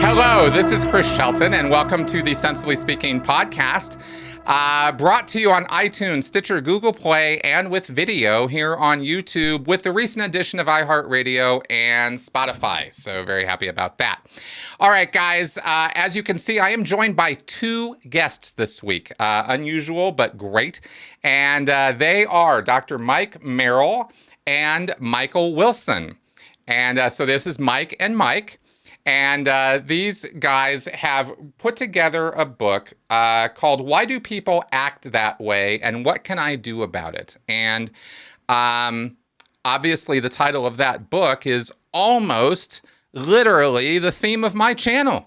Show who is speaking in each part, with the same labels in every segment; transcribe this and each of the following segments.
Speaker 1: Hello, this is Chris Shelton, and welcome to the Sensibly Speaking podcast, brought to you on iTunes, Stitcher, Google Play, and with video here on YouTube with the recent addition of iHeartRadio and Spotify. So very happy about that. All right, guys, as you can see, I am joined by two guests this week. Unusual, but great. And they are Dr. Myke Merrill and Michael Wilson. And so this is Myke and Myke. And these guys have put together a book called Why Do People Act That Way and What Can I Do About It? And obviously the title of that book is almost literally the theme of my channel.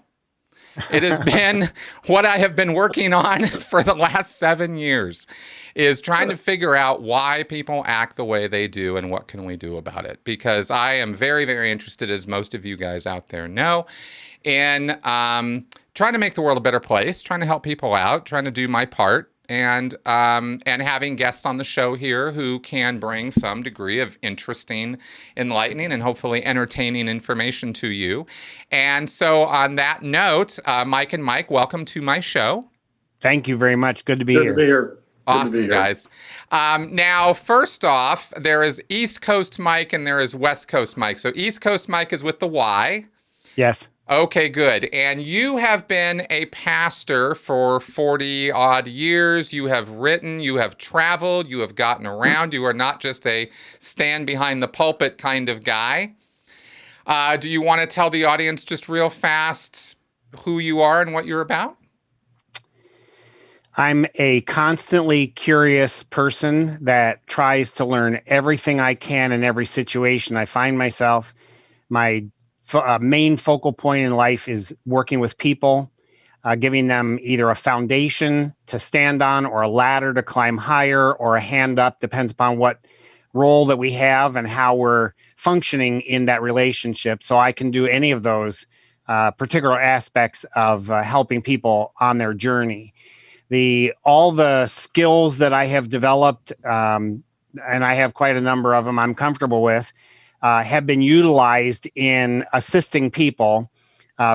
Speaker 1: It has been what I have been working on for the last 7 years, is trying to figure out why people act the way they do and what can we do about it. Because I am very, very interested, as most of you guys out there know, in trying to make the world a better place, trying to help people out, trying to do my part, and having guests on the show here who can bring some degree of interesting, enlightening, and hopefully entertaining information to you. And so on that note, Myke and Myke, welcome to my show.
Speaker 2: Thank you very much. Good to be here.
Speaker 3: Good to be here.
Speaker 1: Awesome, guys. Now, first off, there is East Coast Myke and there is West Coast Myke. So East Coast Myke is with the Y.
Speaker 2: Yes.
Speaker 1: Okay, good. And you have been a pastor for 40 odd years. You have written, you have traveled, you have gotten around. You are not just a stand behind the pulpit kind of guy. Do you want to tell the audience just real fast who you are and what you're about?
Speaker 2: I'm a constantly curious person that tries to learn everything I can in every situation I find myself. My main focal point in life is working with people, giving them either a foundation to stand on or a ladder to climb higher or a hand up, depends upon what role that we have and how we're functioning in that relationship. So I can do any of those particular aspects of helping people on their journey. All the skills that I have developed, and I have quite a number of them I'm comfortable with, have been utilized in assisting people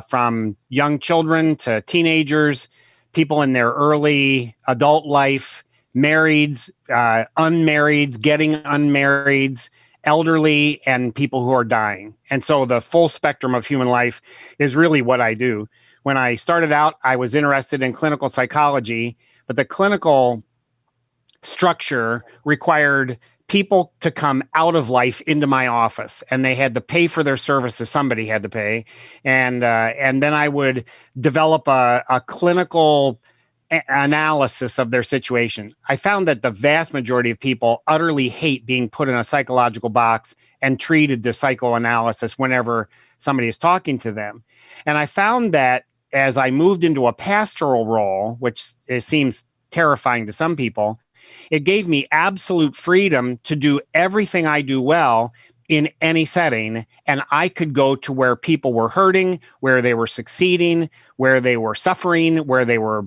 Speaker 2: from young children to teenagers, people in their early adult life, marrieds, unmarrieds, getting unmarrieds, elderly, and people who are dying. And so the full spectrum of human life is really what I do. When I started out, I was interested in clinical psychology, but the clinical structure required people to come out of life into my office, and they had to pay for their services. Somebody had to pay. And then I would develop a clinical analysis of their situation. I found that the vast majority of people utterly hate being put in a psychological box and treated to psychoanalysis whenever somebody is talking to them. And I found that as I moved into a pastoral role, which seems terrifying to some people, it gave me absolute freedom to do everything I do well in any setting. And I could go to where people were hurting, where they were succeeding, where they were suffering, where they were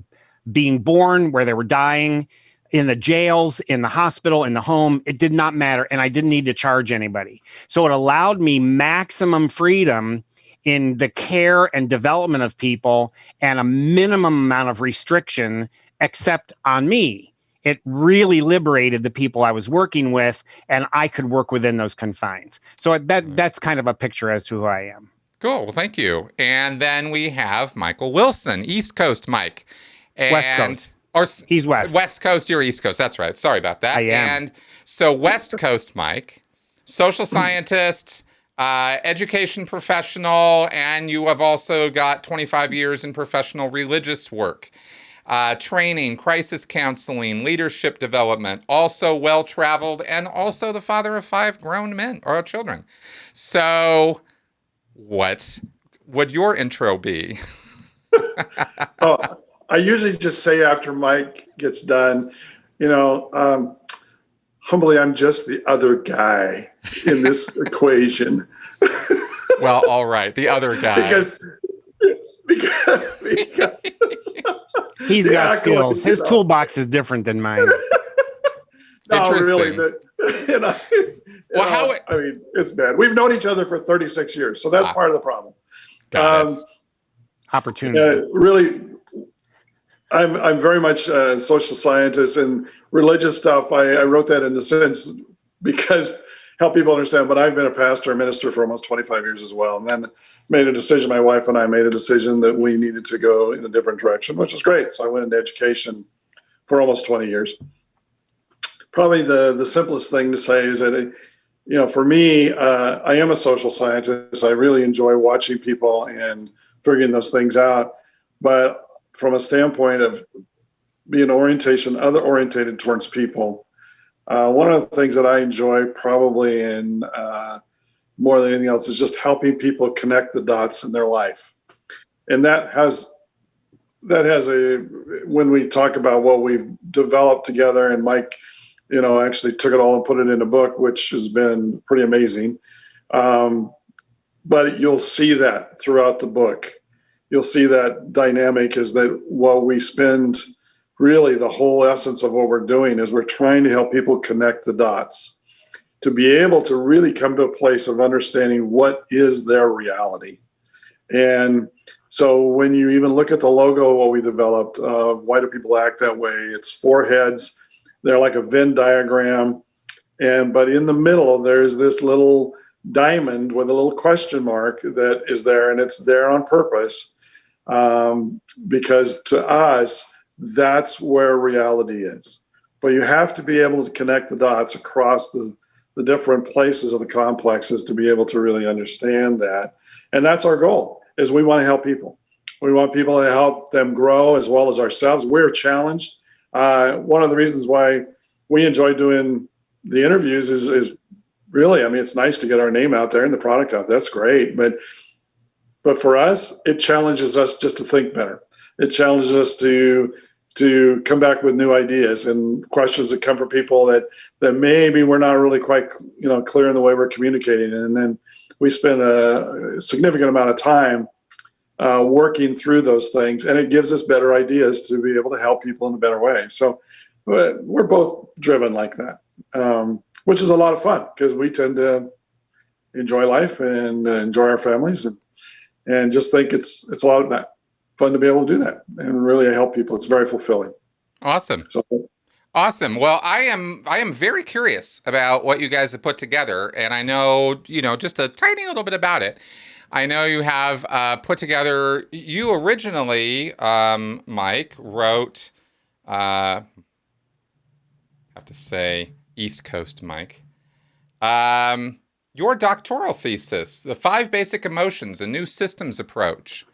Speaker 2: being born, where they were dying, in the jails, in the hospital, in the home. It did not matter. And I didn't need to charge anybody. So it allowed me maximum freedom in the care and development of people and a minimum amount of restriction except on me. It really liberated the people I was working with, and I could work within those confines. So that's kind of a picture as to who I am.
Speaker 1: Cool. Well, thank you. And then we have Michael Wilson, East Coast Myke.
Speaker 2: West Coast.
Speaker 1: Or
Speaker 2: he's West.
Speaker 1: West Coast, you're East Coast. That's right. Sorry about that.
Speaker 2: I am.
Speaker 1: And so West Coast Myke, social scientist, education professional, and you have also got 25 years in professional religious work. Training, crisis counseling, leadership development, also well-traveled, and also the father of 5 grown men or children. So what would your intro be?
Speaker 3: I usually just say after Myke gets done, humbly, I'm just the other guy in this equation.
Speaker 1: Well, all right, the other guy.
Speaker 3: because
Speaker 2: he's got skills. His toolbox is different than mine.
Speaker 3: No, really,
Speaker 1: Interesting.
Speaker 3: I mean, it's bad. We've known each other for 36 years, so that's part of the problem.
Speaker 1: Got it.
Speaker 2: Opportunity.
Speaker 3: Really, I'm very much a social scientist, and religious stuff. I wrote that in a sense because help people understand. But I've been a pastor and minister for almost 25 years as well, and then made a decision. My wife and I made a decision that we needed to go in a different direction, which is great. So I went into education for almost 20 years. Probably the simplest thing to say is that, for me, I am a social scientist. I really enjoy watching people and figuring those things out. But from a standpoint of being other orientated towards people, one of the things that I enjoy probably in more than anything else is just helping people connect the dots in their life. And that has when we talk about what we've developed together, and Myke, actually took it all and put it in a book, which has been pretty amazing. But you'll see that throughout the book. You'll see that dynamic is that what we spend, really the whole essence of what we're doing is we're trying to help people connect the dots to be able to really come to a place of understanding what is their reality. And so when you even look at the logo, what we developed, why do people act that way? It's 4 heads. They're like a Venn diagram. But in the middle, there's this little diamond with a little question mark that is there, and it's there on purpose. Because to us, that's where reality is. But you have to be able to connect the dots across the different places of the complexes to be able to really understand that. And that's our goal, is we want to help people. We want people to help them grow as well as ourselves. We're challenged. One of the reasons why we enjoy doing the interviews is really, I mean, it's nice to get our name out there and the product out. That's great. But for us, it challenges us just to think better. It challenges us to come back with new ideas and questions that come from people that maybe we're not really quite clear in the way we're communicating. And then we spend a significant amount of time working through those things, and it gives us better ideas to be able to help people in a better way. So we're both driven like that, which is a lot of fun because we tend to enjoy life and enjoy our families and just think it's a lot of that. Fun to be able to do that and really help people. It's very fulfilling.
Speaker 1: Awesome. Awesome. Well, I am very curious about what you guys have put together, and I know, just a tiny little bit about it. I know you have put together, you originally, Myke, wrote, I have to say, East Coast Myke, your doctoral thesis, The 5 Basic Emotions, a New Systems Approach.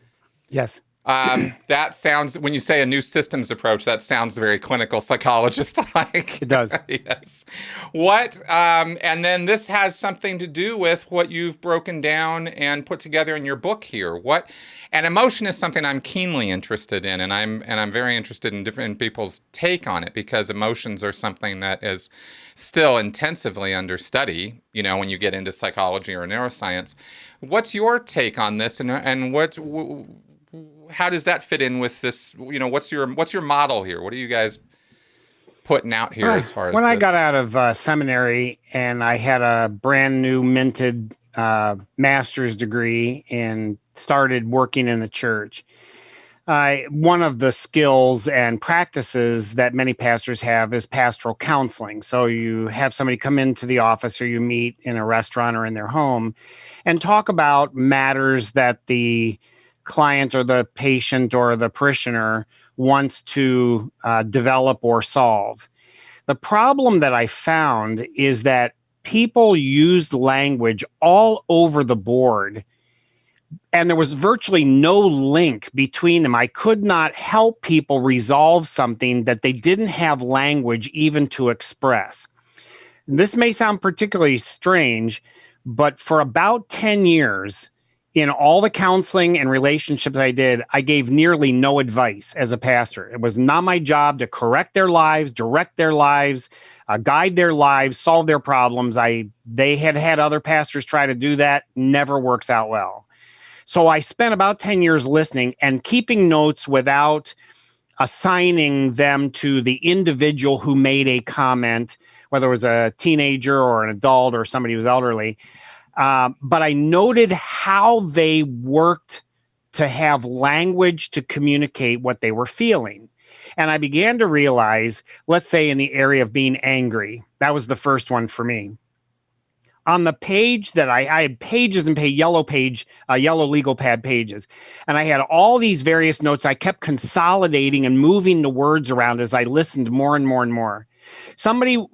Speaker 2: Yes.
Speaker 1: That sounds, when you say a new systems approach, that sounds very clinical psychologist-like.
Speaker 2: It does.
Speaker 1: Yes. And then this has something to do with what you've broken down and put together in your book here. And emotion is something I'm keenly interested in, and I'm very interested in different people's take on it, because emotions are something that is still intensively under study, when you get into psychology or neuroscience. What's your take on this, and how does that fit in with this? What's your model here? What are you guys putting out here as far as
Speaker 2: when
Speaker 1: this?
Speaker 2: I got out of seminary and I had a brand new minted master's degree and started working in the church, one of the skills and practices that many pastors have is pastoral counseling. So you have somebody come into the office, or you meet in a restaurant or in their home and talk about matters that the client or the patient or the parishioner wants to develop or solve. The problem that I found is that people used language all over the board, and there was virtually no link between them. I could not help people resolve something that they didn't have language even to express. This may sound particularly strange, but for about 10 years, in all the counseling and relationships I did, I gave nearly no advice as a pastor. It was not my job to correct their lives, direct their lives, guide their lives, solve their problems. They had other pastors try to do that. Never works out well. So I spent about 10 years listening and keeping notes without assigning them to the individual who made a comment, whether it was a teenager or an adult or somebody who was elderly. But I noted how they worked to have language to communicate what they were feeling. And I began to realize, let's say in the area of being angry, that was the first one for me. On the page that I had pages and yellow legal pad pages, and I had all these various notes. I kept consolidating and moving the words around as I listened more and more and more. Somebody, it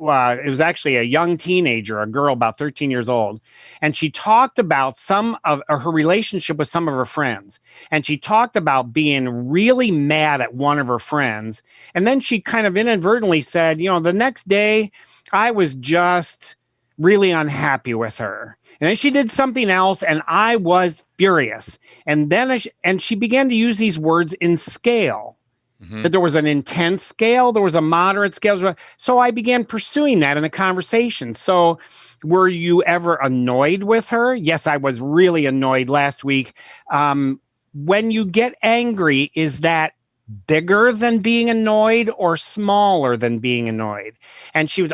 Speaker 2: was actually a young teenager, a girl about 13 years old, and she talked about some of her relationship with some of her friends. And she talked about being really mad at one of her friends. And then she kind of inadvertently said, the next day I was just really unhappy with her. And then she did something else and I was furious. And then she began to use these words in scale. That there was an intense scale, there was a moderate scale. So I began pursuing that in the conversation. So were you ever annoyed with her? Yes, I was really annoyed last week. When you get angry, is that bigger than being annoyed or smaller than being annoyed? And she was,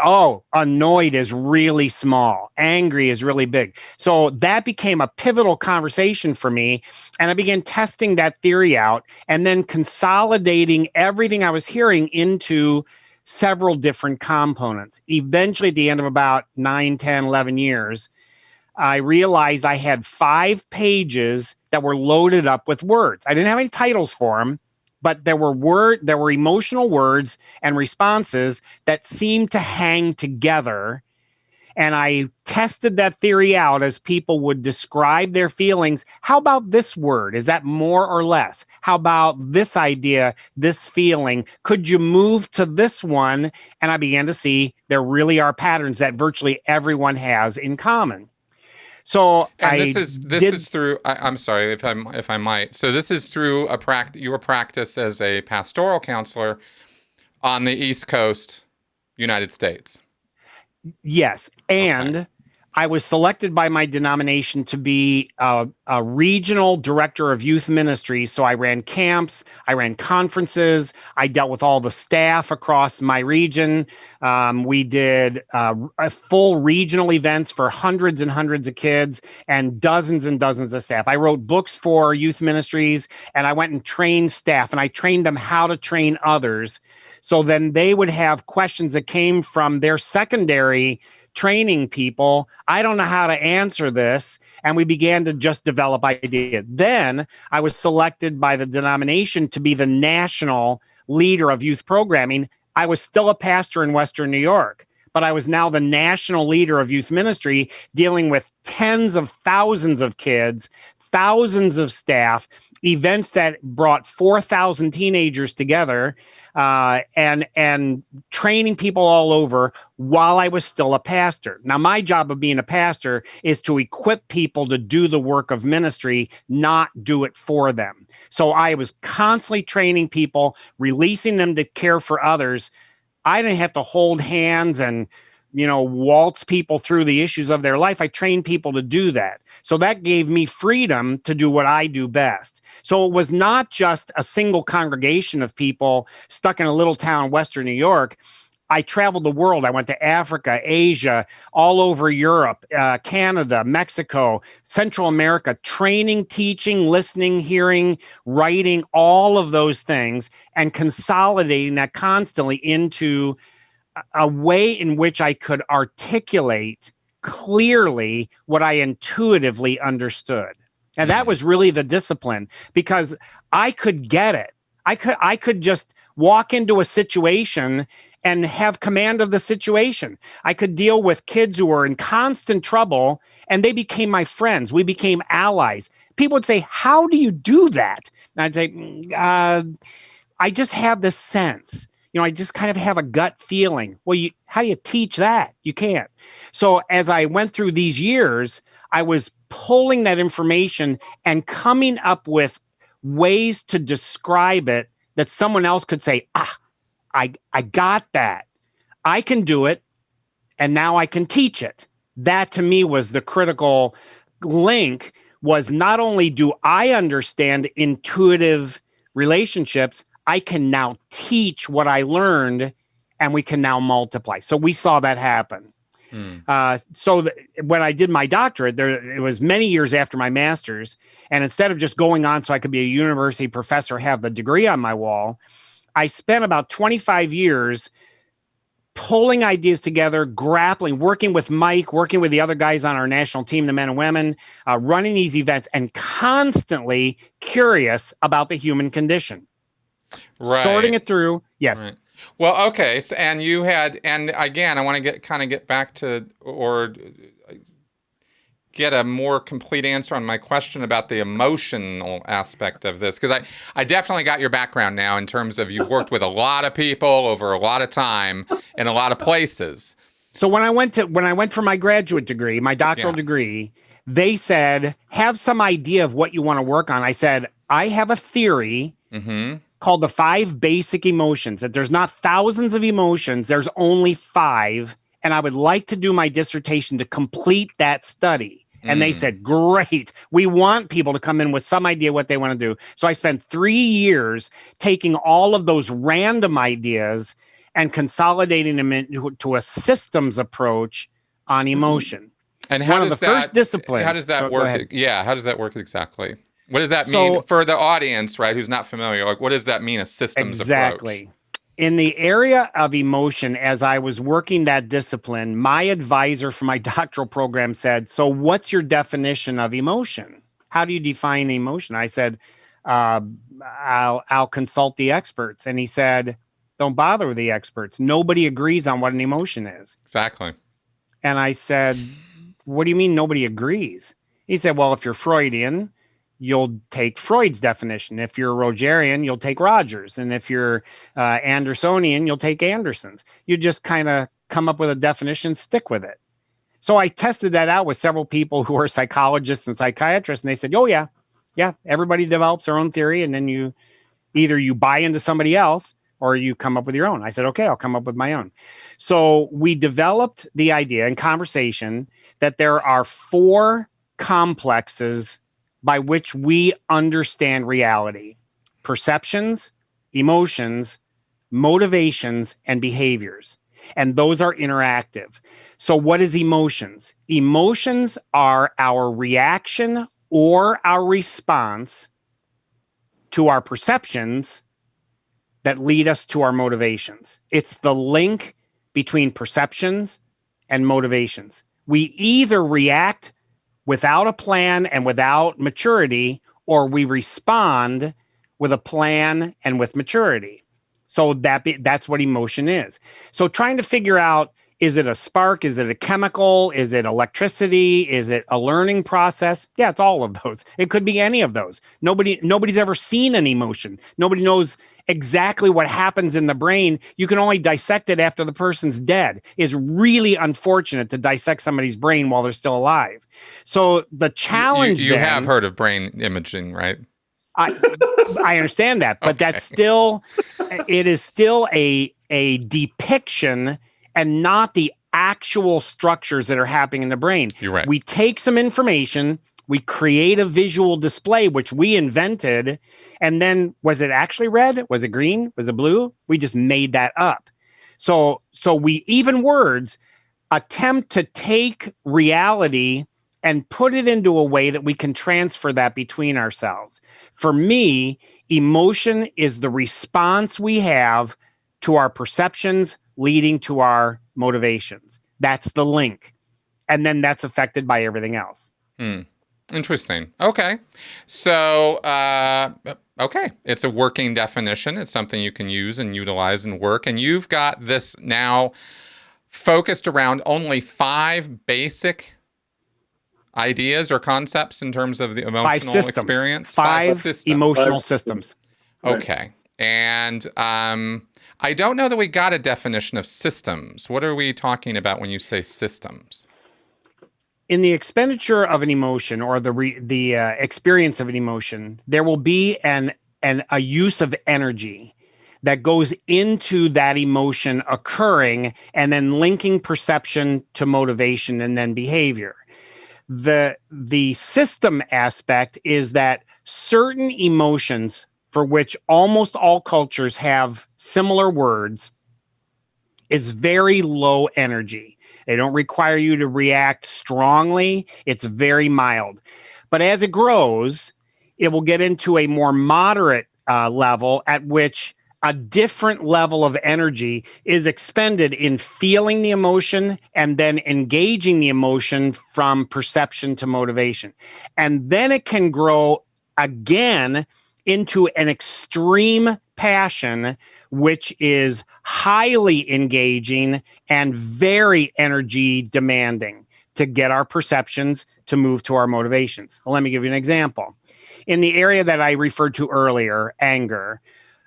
Speaker 2: annoyed is really small. Angry is really big. So that became a pivotal conversation for me. And I began testing that theory out and then consolidating everything I was hearing into several different components. Eventually, at the end of about 9, 10, 11 years, I realized I had 5 pages that were loaded up with words. I didn't have any titles for them, but there were emotional words and responses that seemed to hang together. And I tested that theory out as people would describe their feelings. How about this word? Is that more or less? How about this idea, this feeling? Could you move to this one? And I began to see there really are patterns that virtually everyone has in common. So
Speaker 1: this is through. I'm sorry if I might. So this is through your practice as a pastoral counselor on the East Coast, United States.
Speaker 2: Yes, and okay. I was selected by my denomination to be a regional director of youth ministry. So I ran camps, I ran conferences, I dealt with all the staff across my region. We did full regional events for hundreds and hundreds of kids and dozens of staff. I wrote books for youth ministries, and I went and trained staff, and I trained them how to train others. So then they would have questions that came from their secondary training people. I don't know how to answer this. And we began to just develop ideas. Then I was selected by the denomination to be the national leader of youth programming. I was still a pastor in Western New York, but I was now the national leader of youth ministry, dealing with tens of thousands of kids, thousands of staff, events that brought 4,000 teenagers together, and training people all over while I was still a pastor. Now, my job of being a pastor is to equip people to do the work of ministry, not do it for them. So I was constantly training people, releasing them to care for others. I didn't have to hold hands and waltz people through the issues of their life. I trained people to do that. So that gave me freedom to do what I do best. So it was not just a single congregation of people stuck in a little town in Western New York. I traveled the world. I went to Africa, Asia, all over Europe, Canada, Mexico, Central America, training, teaching, listening, hearing, writing, all of those things, and consolidating that constantly into a way in which I could articulate clearly what I intuitively understood. And that was really the discipline, because I could get it. I could just walk into a situation and have command of the situation. I could deal with kids who were in constant trouble, and they became my friends. We became allies. People would say, "How do you do that?" And I'd say, I just have this sense. I just kind of have a gut feeling. Well, how do you teach that? You can't. So as I went through these years, I was pulling that information and coming up with ways to describe it that someone else could say, I got that. I can do it. And now I can teach it. That to me was the critical link, was not only do I understand intuitive relationships, I can now teach what I learned, and we can now multiply. So we saw that happen. When I did my doctorate, it was many years after my master's, and instead of just going on so I could be a university professor, have the degree on my wall, I spent about 25 years pulling ideas together, grappling, working with Myke, working with the other guys on our national team, the men and women, running these events, and constantly curious about the human condition.
Speaker 1: Right.
Speaker 2: Sorting it through. Yes.
Speaker 1: Right. Well, okay. So, and you had, and again, I want to get back to, or get a more complete answer on my question about the emotional aspect of this, because I definitely got your background now in terms of you've worked with a lot of people over a lot of time in a lot of places.
Speaker 2: So when I went for my graduate degree, my doctoral degree, they said, have some idea of what you want to work on. I said, I have a theory called the 5 basic emotions, that there's not thousands of emotions, there's only 5. And I would like to do my dissertation to complete that study. And they said, great. We want people to come in with some idea what they want to do. So I spent 3 years taking all of those random ideas and consolidating them into a systems approach on emotion.
Speaker 1: And how does
Speaker 2: first discipline.
Speaker 1: How does that work? Yeah, how does that work exactly? What does that mean for the audience, right, who's not familiar? Like, what does that mean, a systems approach?
Speaker 2: In the area of emotion, as I was working that discipline, my advisor for my doctoral program said, so what's your definition of emotion? How do you define emotion? I said, I'll consult the experts. And he said, don't bother with the experts. Nobody agrees on what an emotion is.
Speaker 1: Exactly.
Speaker 2: And I said, what do you mean nobody agrees? He said, well, if you're Freudian, you'll take Freud's definition. If you're Rogerian, you'll take Rogers. And if you're Andersonian, you'll take Anderson's. You just kind of come up with a definition, stick with it. So I tested that out with several people who are psychologists and psychiatrists, and they said, oh, yeah, everybody develops their own theory, and then you buy into somebody else or you come up with your own. I said, okay, I'll come up with my own. So we developed the idea in conversation that there are 4 complexes by which we understand reality: perceptions, emotions, motivations, and behaviors. And those are interactive. So what is emotions? Emotions are our reaction or our response to our perceptions that lead us to our motivations. It's the link between perceptions and motivations. We either react without a plan and without maturity, or we respond with a plan and with maturity. So that's what emotion is. So trying to figure out, is it a spark? Is it a chemical? Is it electricity? Is it a learning process? Yeah, it's all of those. It could be any of those. Nobody's ever seen an emotion. Nobody knows exactly what happens in the brain. You can only dissect it after the person's dead. It's really unfortunate to dissect somebody's brain while they're still alive. So the challenge
Speaker 1: you have heard of brain imaging, right?
Speaker 2: I understand that, but that's still, it is still a depiction and not the actual structures that are happening in the brain.
Speaker 1: You're right.
Speaker 2: We take some information, we create a visual display, which we invented, and then was it actually red? Was it green? Was it blue? We just made that up. So we, even words, attempt to take reality and put it into a way that we can transfer that between ourselves. For me, emotion is the response we have to our perceptions leading to our motivations. That's the link. And then that's affected by everything else.
Speaker 1: Interesting. Okay. So, okay. It's a working definition. It's something you can use and utilize and work. And you've got this now focused around only 5 basic ideas or concepts in terms of the emotional experience.
Speaker 2: 5 emotional systems.
Speaker 1: Okay. And I don't know that we got a definition of systems. What are we talking about when you say systems?
Speaker 2: In the expenditure of an emotion or the experience of an emotion, there will be a use of energy that goes into that emotion occurring and then linking perception to motivation and then behavior. The system aspect is that certain emotions for which almost all cultures have similar words, is very low energy. They don't require you to react strongly. It's very mild. But as it grows, it will get into a more moderate level at which a different level of energy is expended in feeling the emotion and then engaging the emotion from perception to motivation. And then it can grow again into an extreme passion, which is highly engaging and very energy demanding to get our perceptions to move to our motivations. Well, let me give you an example. In the area that I referred to earlier, anger,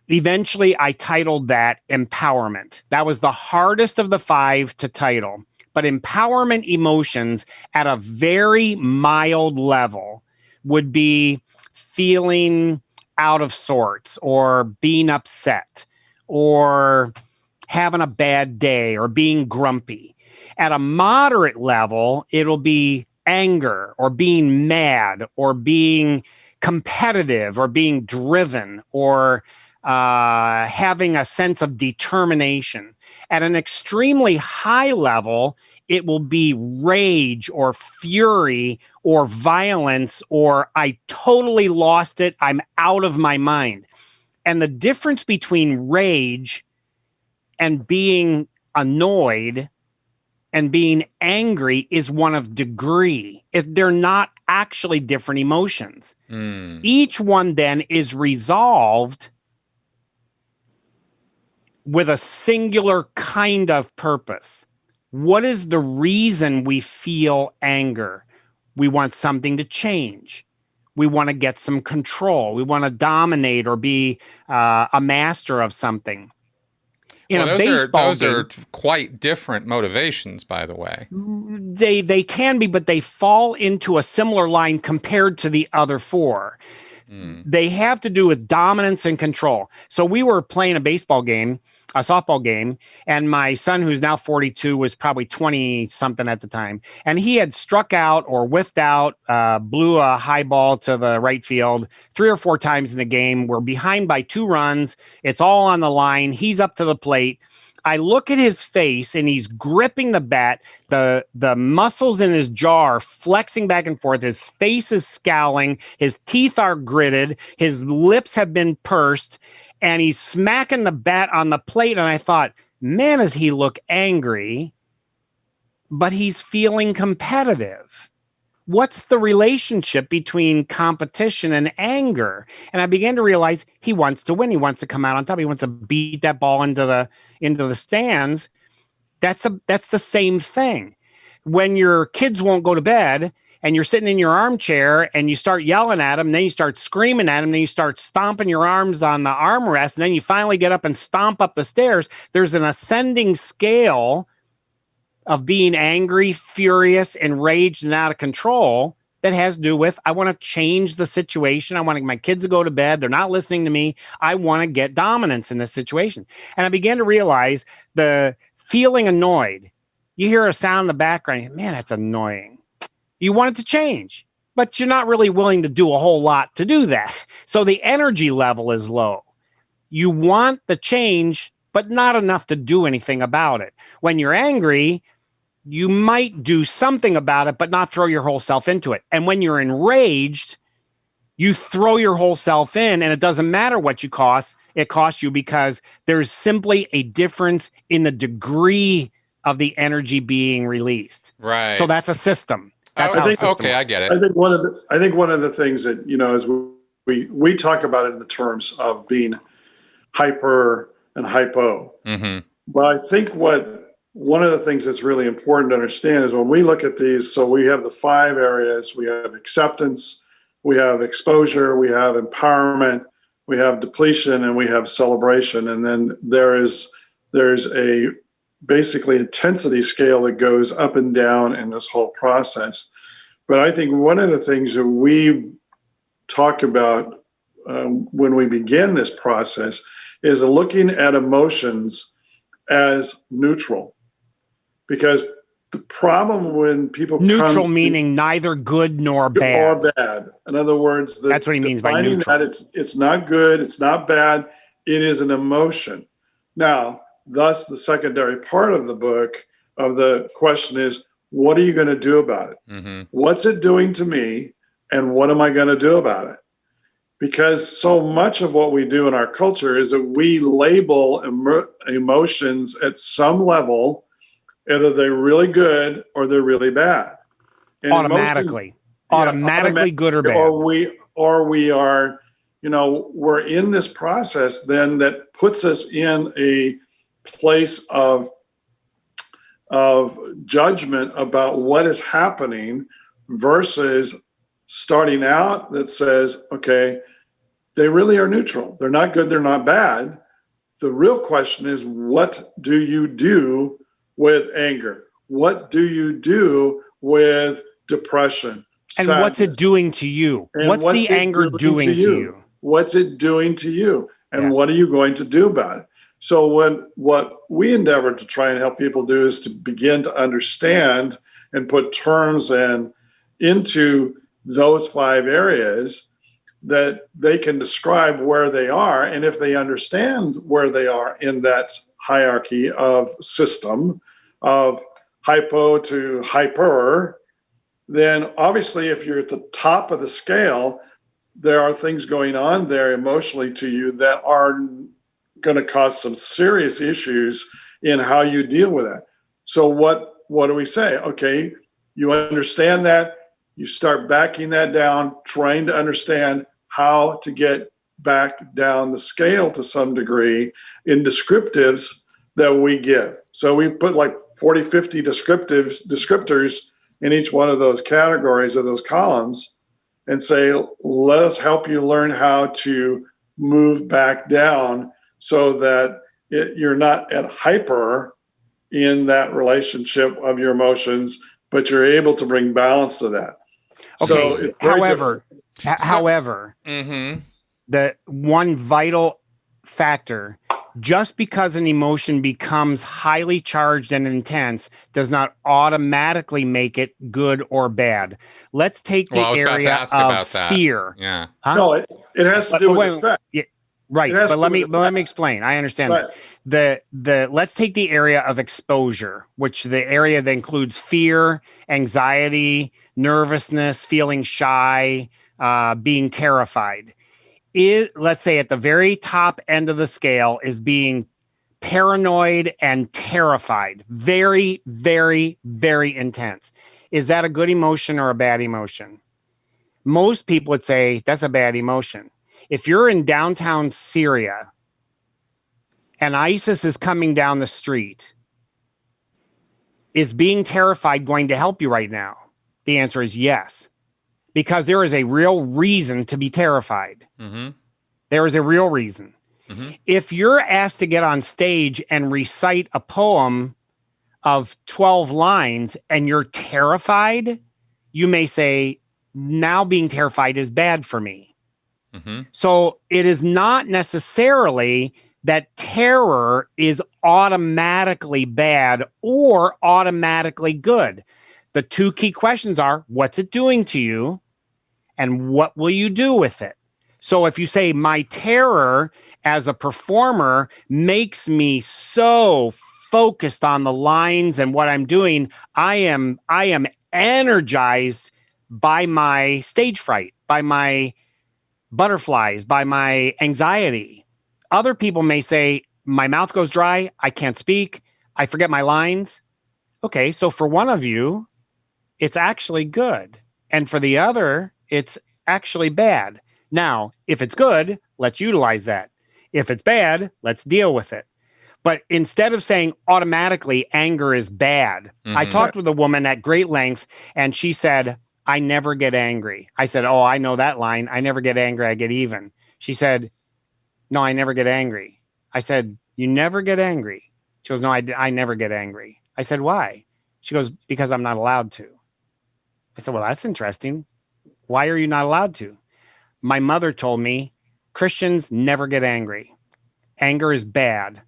Speaker 2: eventually I titled that empowerment. That was the hardest of the 5 to title. But empowerment emotions at a very mild level would be feeling out of sorts or being upset or having a bad day or being grumpy. At a moderate level, it'll be anger or being mad or being competitive or being driven or having a sense of determination. At an extremely high level, it will be rage or fury or violence or I totally lost it. I'm out of my mind. And the difference between rage and being annoyed and being angry is one of degree. They're not actually different emotions. Each one then is resolved with a singular kind of purpose. What is the reason we feel anger? We want something to change. We want to get some control. We want to dominate or be a master of something.
Speaker 1: Those are quite different motivations, by the way.
Speaker 2: They can be, but they fall into a similar line compared to the other 4. They have to do with dominance and control. So we were playing a softball game, and my son, who's now 42, was probably 20 something at the time. And he had struck out or whiffed out, blew a high ball to the right field 3 or 4 times in the game. We're behind by 2 runs. It's all on the line. He's up to the plate. I look at his face and he's gripping the bat, the muscles in his jaw are flexing back and forth. His face is scowling. His teeth are gritted. His lips have been pursed and he's smacking the bat on the plate. And I thought, man, does he look angry, but he's feeling competitive. What's the relationship between competition and anger? And I began to realize he wants to win. He wants to come out on top. He wants to beat that ball into the stands. That's the same thing. When your kids won't go to bed and you're sitting in your armchair and you start yelling at them, then you start screaming at them, then you start stomping your arms on the armrest, and then you finally get up and stomp up the stairs, there's an ascending scale of being angry, furious, enraged, and out of control that has to do with, I want to change the situation. I want my kids to go to bed. They're not listening to me. I want to get dominance in this situation. And I began to realize the feeling annoyed. You hear a sound in the background, man, that's annoying. You want it to change, but you're not really willing to do a whole lot to do that. So the energy level is low. You want the change, but not enough to do anything about it. When you're angry, you might do something about it, but not throw your whole self into it. And when you're enraged, you throw your whole self in, and it doesn't matter what it costs you because there's simply a difference in the degree of the energy being released.
Speaker 1: Right.
Speaker 2: So that's a system. That's
Speaker 1: okay, I get it.
Speaker 3: I think one of the things that, as we talk about it in the terms of being hyper and hypo. Mm-hmm. But I think one of the things that's really important to understand is when we look at these, so we have the 5 areas. We have acceptance, we have exposure, we have empowerment, we have depletion, and we have celebration. And then there's a basically intensity scale that goes up and down in this whole process. But I think one of the things that we talk about when we begin this process is looking at emotions as neutral. Because the problem when people
Speaker 2: Neutral
Speaker 3: come
Speaker 2: meaning neither good nor bad.
Speaker 3: or bad. In other words,
Speaker 2: That's what he means by
Speaker 3: defining
Speaker 2: neutral.
Speaker 3: that it's not good, it's not bad, it is an emotion. Now, thus the secondary part of the book of the question is, what are you going to do about it?
Speaker 1: Mm-hmm.
Speaker 3: What's it doing to me, and what am I going to do about it? Because so much of what we do in our culture is that we label emotions at some level, either they're really good or they're really bad. And
Speaker 2: Automatically. Automatically good or bad.
Speaker 3: Or we are, we're in this process then that puts us in a place of judgment about what is happening versus starting out that says, okay, they really are neutral. They're not good, they're not bad. The real question is, what do you do with anger? What do you do with depression?
Speaker 2: And
Speaker 3: sadness?
Speaker 2: what's it doing to you?
Speaker 3: And
Speaker 2: What's the anger doing to you?
Speaker 3: What's it doing to you? And
Speaker 2: Yeah.
Speaker 3: what are you going to do about it? So what we endeavor to try and help people do is to begin to understand and put terms into those 5 areas that they can describe where they are. And if they understand where they are in that hierarchy of system of hypo to hyper, then obviously if you're at the top of the scale, there are things going on there emotionally to you that are going to cause some serious issues in how you deal with it. So what do we say? Okay, you understand that, you start backing that down, trying to understand how to get back down the scale to some degree in descriptives that we give. So we put like 40, 50 descriptors in each one of those categories of those columns and say, let us help you learn how to move back down so that you're not at hyper in that relationship of your emotions, but you're able to bring balance to that.
Speaker 2: Okay.
Speaker 3: So it's very
Speaker 2: however,
Speaker 1: Mm-hmm.
Speaker 2: the one vital factor, just because an emotion becomes highly charged and intense does not automatically make it good or bad. Let's take the area of fear.
Speaker 1: Yeah.
Speaker 2: Huh?
Speaker 3: No, it has to do with effect.
Speaker 2: Yeah, right. But let me explain. I understand
Speaker 3: right.
Speaker 2: that. Let's take the area of exposure, which the area that includes fear, anxiety, nervousness, feeling shy, being terrified. Let's say at the very top end of the scale is being paranoid and terrified. Very, very, very intense. Is that a good emotion or a bad emotion? Most people would say that's a bad emotion. If you're in downtown Syria and ISIS is coming down the street, is being terrified going to help you right now? The answer is yes, because there is a real reason to be terrified.
Speaker 1: Mm-hmm.
Speaker 2: There is a real reason. Mm-hmm. If you're asked to get on stage and recite a poem of 12 lines and you're terrified, you may say, now being terrified is bad for me. Mm-hmm. So it is not necessarily that terror is automatically bad or automatically good. The 2 key questions are, what's it doing to you? And what will you do with it? So if you say my terror as a performer makes me so focused on the lines and what I'm doing, I am energized by my stage fright, by my butterflies, by my anxiety. Other people may say my mouth goes dry, I can't speak, I forget my lines. Okay, so for one of you, it's actually good. And for the other, it's actually bad. Now, if it's good, let's utilize that. If it's bad, let's deal with it. But instead of saying automatically anger is bad, I talked with a woman at great length and she said, I never get angry. I said, oh, I know that line. I never get angry. I get even. She said, no, I never get angry. I said, you never get angry? She goes, no, I never get angry. I said, why? She goes, because I'm not allowed to. I said, well, that's interesting. Why are you not allowed to? My mother told me Christians never get angry. Anger is bad.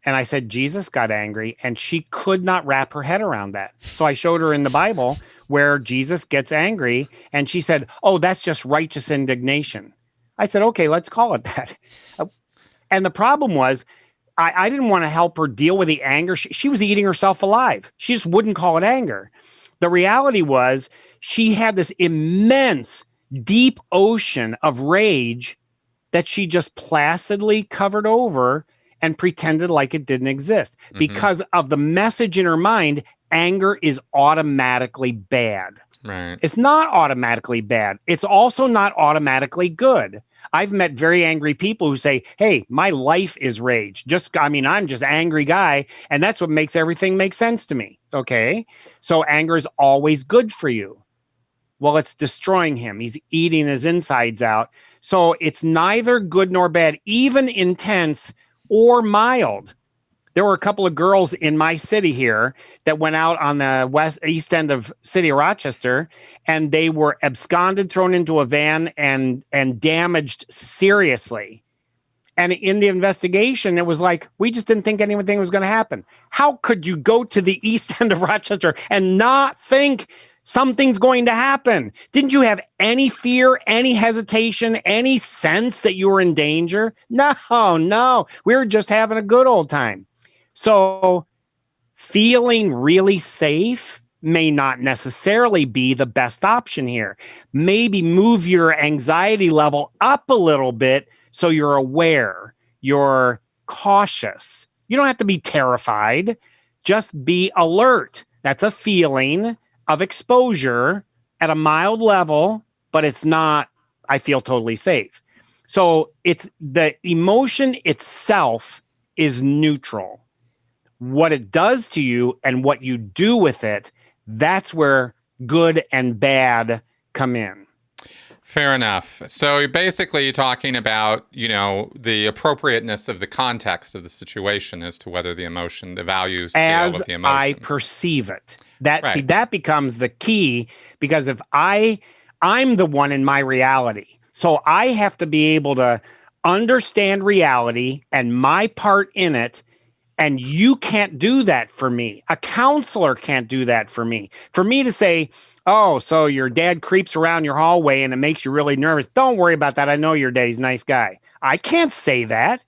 Speaker 2: And I said, Jesus got angry, and she could not wrap her head around that. So I showed her in the Bible where Jesus gets angry, and she said, oh, that's just righteous indignation. I said, okay, let's call it that. And the problem was, I didn't want to help her deal with the anger. She was eating herself alive. She just wouldn't call it anger. The reality was she had this immense, deep ocean of rage that she just placidly covered over and pretended like it didn't exist. Because of the message in her mind, anger is automatically bad.
Speaker 1: Right.
Speaker 2: It's not automatically bad. It's also not automatically good. I've met very angry people who say, hey, my life is rage. I'm just an angry guy, and that's what makes everything make sense to me. Okay. So anger is always good for you. Well, it's destroying him. He's eating his insides out. So it's neither good nor bad, even intense or mild. There were a couple of girls in my city here that went out on the east end of city of Rochester, and they were absconded, thrown into a van, and damaged seriously. And in the investigation, it was like, we just didn't think anything was going to happen. How could you go to the east end of Rochester and not think something's going to happen? Didn't you have any fear, any hesitation, any sense that you were in danger? No. We were just having a good old time. So feeling really safe may not necessarily be the best option here. Maybe move your anxiety level up a little bit so you're aware, you're cautious. You don't have to be terrified. Just be alert. That's a feeling of exposure at a mild level, but it's not, I feel totally safe. So it's the emotion itself is neutral. What it does to you and what you do with it, that's where good and bad come in.
Speaker 1: Fair enough. So you're basically talking about, the appropriateness of the context of the situation as to whether the emotion, the value scale of the emotion.
Speaker 2: As I perceive it. That becomes the key, because if I'm the one in my reality, so I have to be able to understand reality and my part in it. And you can't do that for me. A counselor can't do that for me. For me to say, oh, so your dad creeps around your hallway and it makes you really nervous. Don't worry about that. I know your daddy's a nice guy. I can't say that.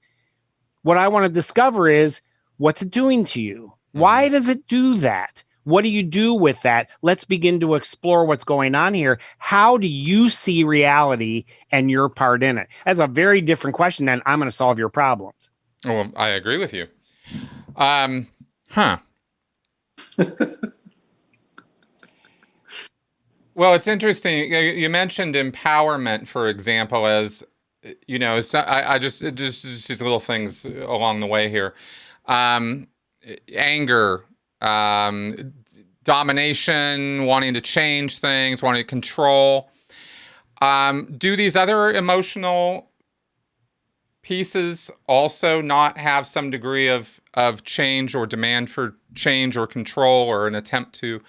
Speaker 2: What I want to discover is, what's it doing to you? Why does it do that? What do you do with that? Let's begin to explore what's going on here. How do you see reality and your part in it? That's a very different question than I'm going to solve your problems.
Speaker 1: Well, I agree with you. Well, it's interesting. You mentioned empowerment, for example, as I just these little things along the way here. Anger, domination, wanting to change things, wanting to control. Do these other emotional pieces also not have some degree of change or demand for change or control, or an attempt to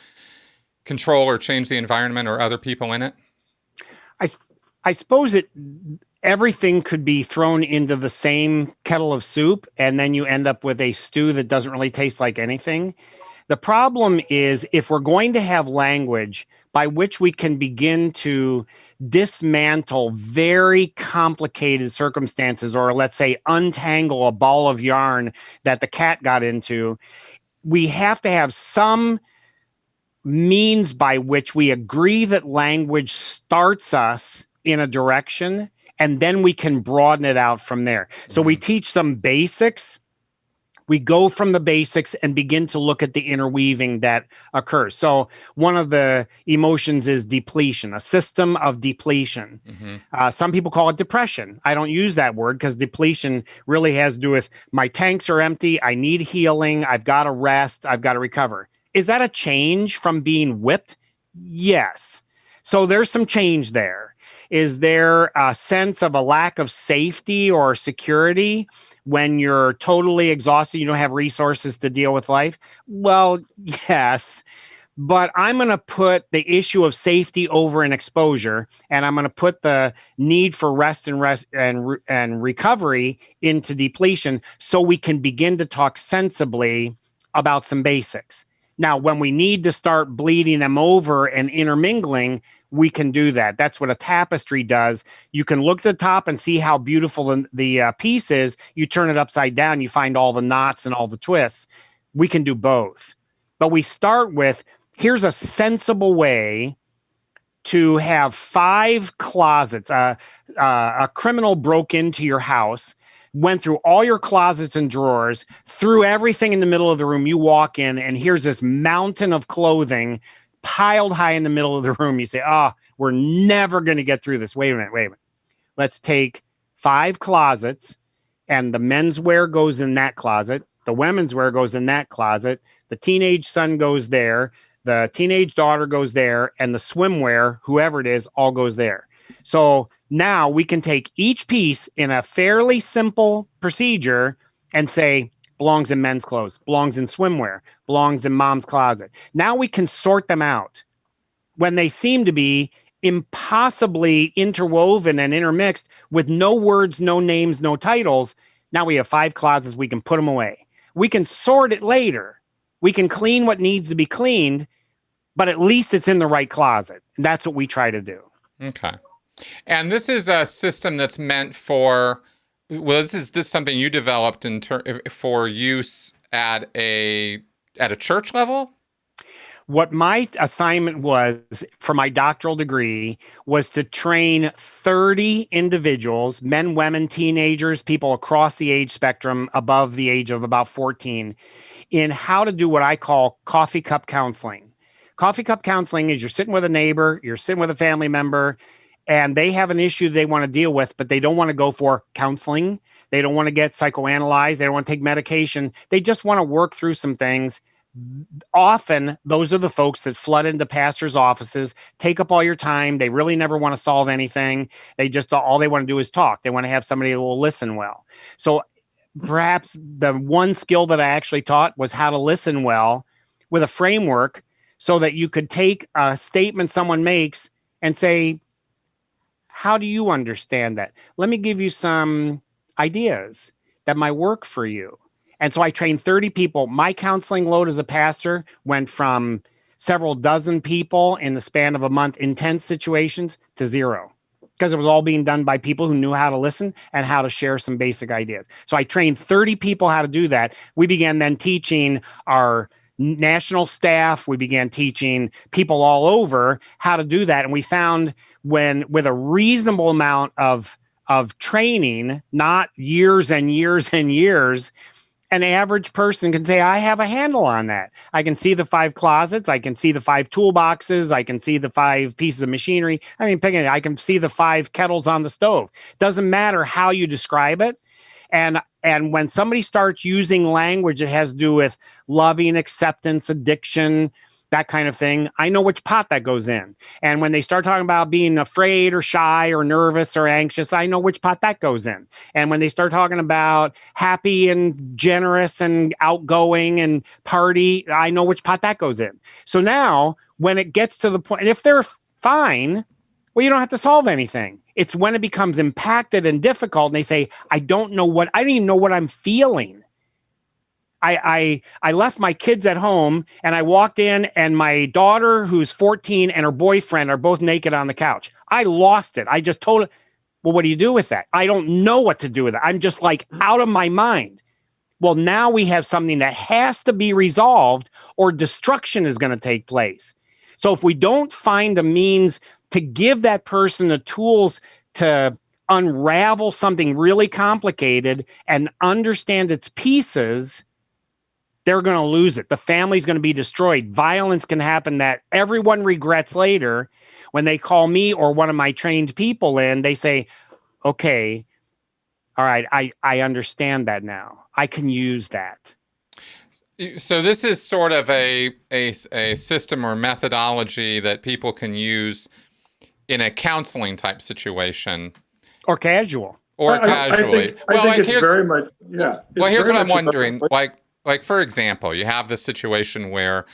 Speaker 1: control or change the environment or other people in it?
Speaker 2: I suppose everything could be thrown into the same kettle of soup, and then you end up with a stew that doesn't really taste like anything. The problem is, if we're going to have language by which we can begin to dismantle very complicated circumstances, or let's say untangle a ball of yarn that the cat got into, we have to have some means by which we agree that language starts us in a direction, and then we can broaden it out from there. So we teach some basics. We go from the basics and begin to look at the interweaving that occurs. So one of the emotions is depletion, a system of depletion. Some people call it depression. I don't use that word because depletion really has to do with my tanks are empty. I need healing. I've got to rest. I've got to recover. Is that a change from being whipped? Yes. So there's some change there. Is there a sense of a lack of safety or security when you're totally exhausted, you don't have resources to deal with life? Well, yes. but I'm going to put the issue of safety over an exposure, and I'm going to put the need for rest and recovery into depletion, so we can begin to talk sensibly about some basics. Now, when we need to start bleeding them over and intermingling, we can do that. That's what a tapestry does. You can look at the top and see how beautiful the piece is. You turn it upside down, you find all the knots and all the twists. We can do both. But we start with, here's a sensible way to have 5 closets. A criminal broke into your house, went through all your closets and drawers, threw everything in the middle of the room. You walk in, and here's this mountain of clothing piled high in the middle of the room. You say, we're never going to get through this. Wait a minute. Let's take 5 closets, and the men's wear goes in that closet. The women's wear goes in that closet. The teenage son goes there. The teenage daughter goes there, and the swimwear, whoever it is, all goes there. So now we can take each piece in a fairly simple procedure and say, belongs in men's clothes, belongs in swimwear, belongs in mom's closet. Now we can sort them out when they seem to be impossibly interwoven and intermixed with no words, no names, no titles. Now we have 5 closets. We can put them away. We can sort it later. We can clean what needs to be cleaned, but at least it's in the right closet. And that's what we try to do.
Speaker 1: Okay. And this is a system that's meant for, well, this is just something you developed for use at a church level?
Speaker 2: What my assignment was for my doctoral degree was to train 30 individuals, men, women, teenagers, people across the age spectrum above the age of about 14, in how to do what I call coffee cup counseling. Coffee cup counseling is you're sitting with a neighbor, you're sitting with a family member, and they have an issue they want to deal with, but they don't want to go for counseling. They don't want to get psychoanalyzed. They don't want to take medication. They just want to work through some things. Often, those are the folks that flood into pastors' offices, take up all your time. They really never want to solve anything. They just, all they want to do is talk. They want to have somebody who will listen well. So perhaps the one skill that I actually taught was how to listen well with a framework so that you could take a statement someone makes and say, how do you understand that? Let me give you some ideas that might work for you. And so I trained 30 people. My counseling load as a pastor went from several dozen people in the span of a month, intense situations, to 0, because it was all being done by people who knew how to listen and how to share some basic ideas. So I trained 30 people how to do that. We began then teaching our national staff. We began teaching people all over how to do that. And we found with a reasonable amount of training, not years and years and years, an average person can say, I have a handle on that. I can see the 5 closets. I can see the 5 toolboxes. I can see the 5 pieces of machinery. I can see the 5 kettles on the stove. Doesn't matter how you describe it. And when somebody starts using language that has to do with loving, acceptance, addiction, that kind of thing, I know which pot that goes in. And when they start talking about being afraid or shy or nervous or anxious, I know which pot that goes in. And when they start talking about happy and generous and outgoing and party, I know which pot that goes in. So now when it gets to the point, and if they're fine, well, you don't have to solve anything. It's when it becomes impacted and difficult and they say, I don't even know what I'm feeling. I left my kids at home and I walked in and my daughter, who's 14, and her boyfriend are both naked on the couch. I lost it. I just told her, well, what do you do with that? I don't know what to do with it. I'm just like out of my mind. Well, now we have something that has to be resolved or destruction is going to take place. So if we don't find a means to give that person the tools to unravel something really complicated and understand its pieces, they're going to lose it. The family's going to be destroyed. Violence can happen that everyone regrets later. When they call me or one of my trained people in, they say, okay, all right, I understand that now. I can use that.
Speaker 1: So this is sort of a system or methodology that people can use in a counseling type situation.
Speaker 2: Or casual.
Speaker 1: Or casually.
Speaker 3: I think it's very much, yeah.
Speaker 1: Well, here's what I'm wondering. Like, for example, you have this situation where,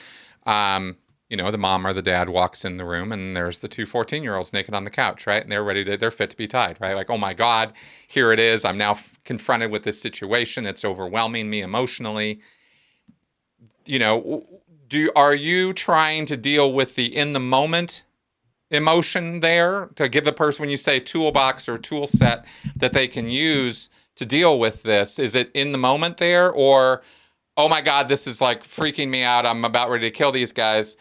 Speaker 1: the mom or the dad walks in the room and there's the two 14-year-olds naked on the couch, right? And they're fit to be tied, right? Like, oh my God, here it is. I'm now confronted with this situation. It's overwhelming me emotionally. Are you trying to deal with the in the moment emotion there to give the person, when you say toolbox or tool set that they can use to deal with this? Is it in the moment there, or, oh my God, this is like freaking me out, I'm about ready to kill these guys?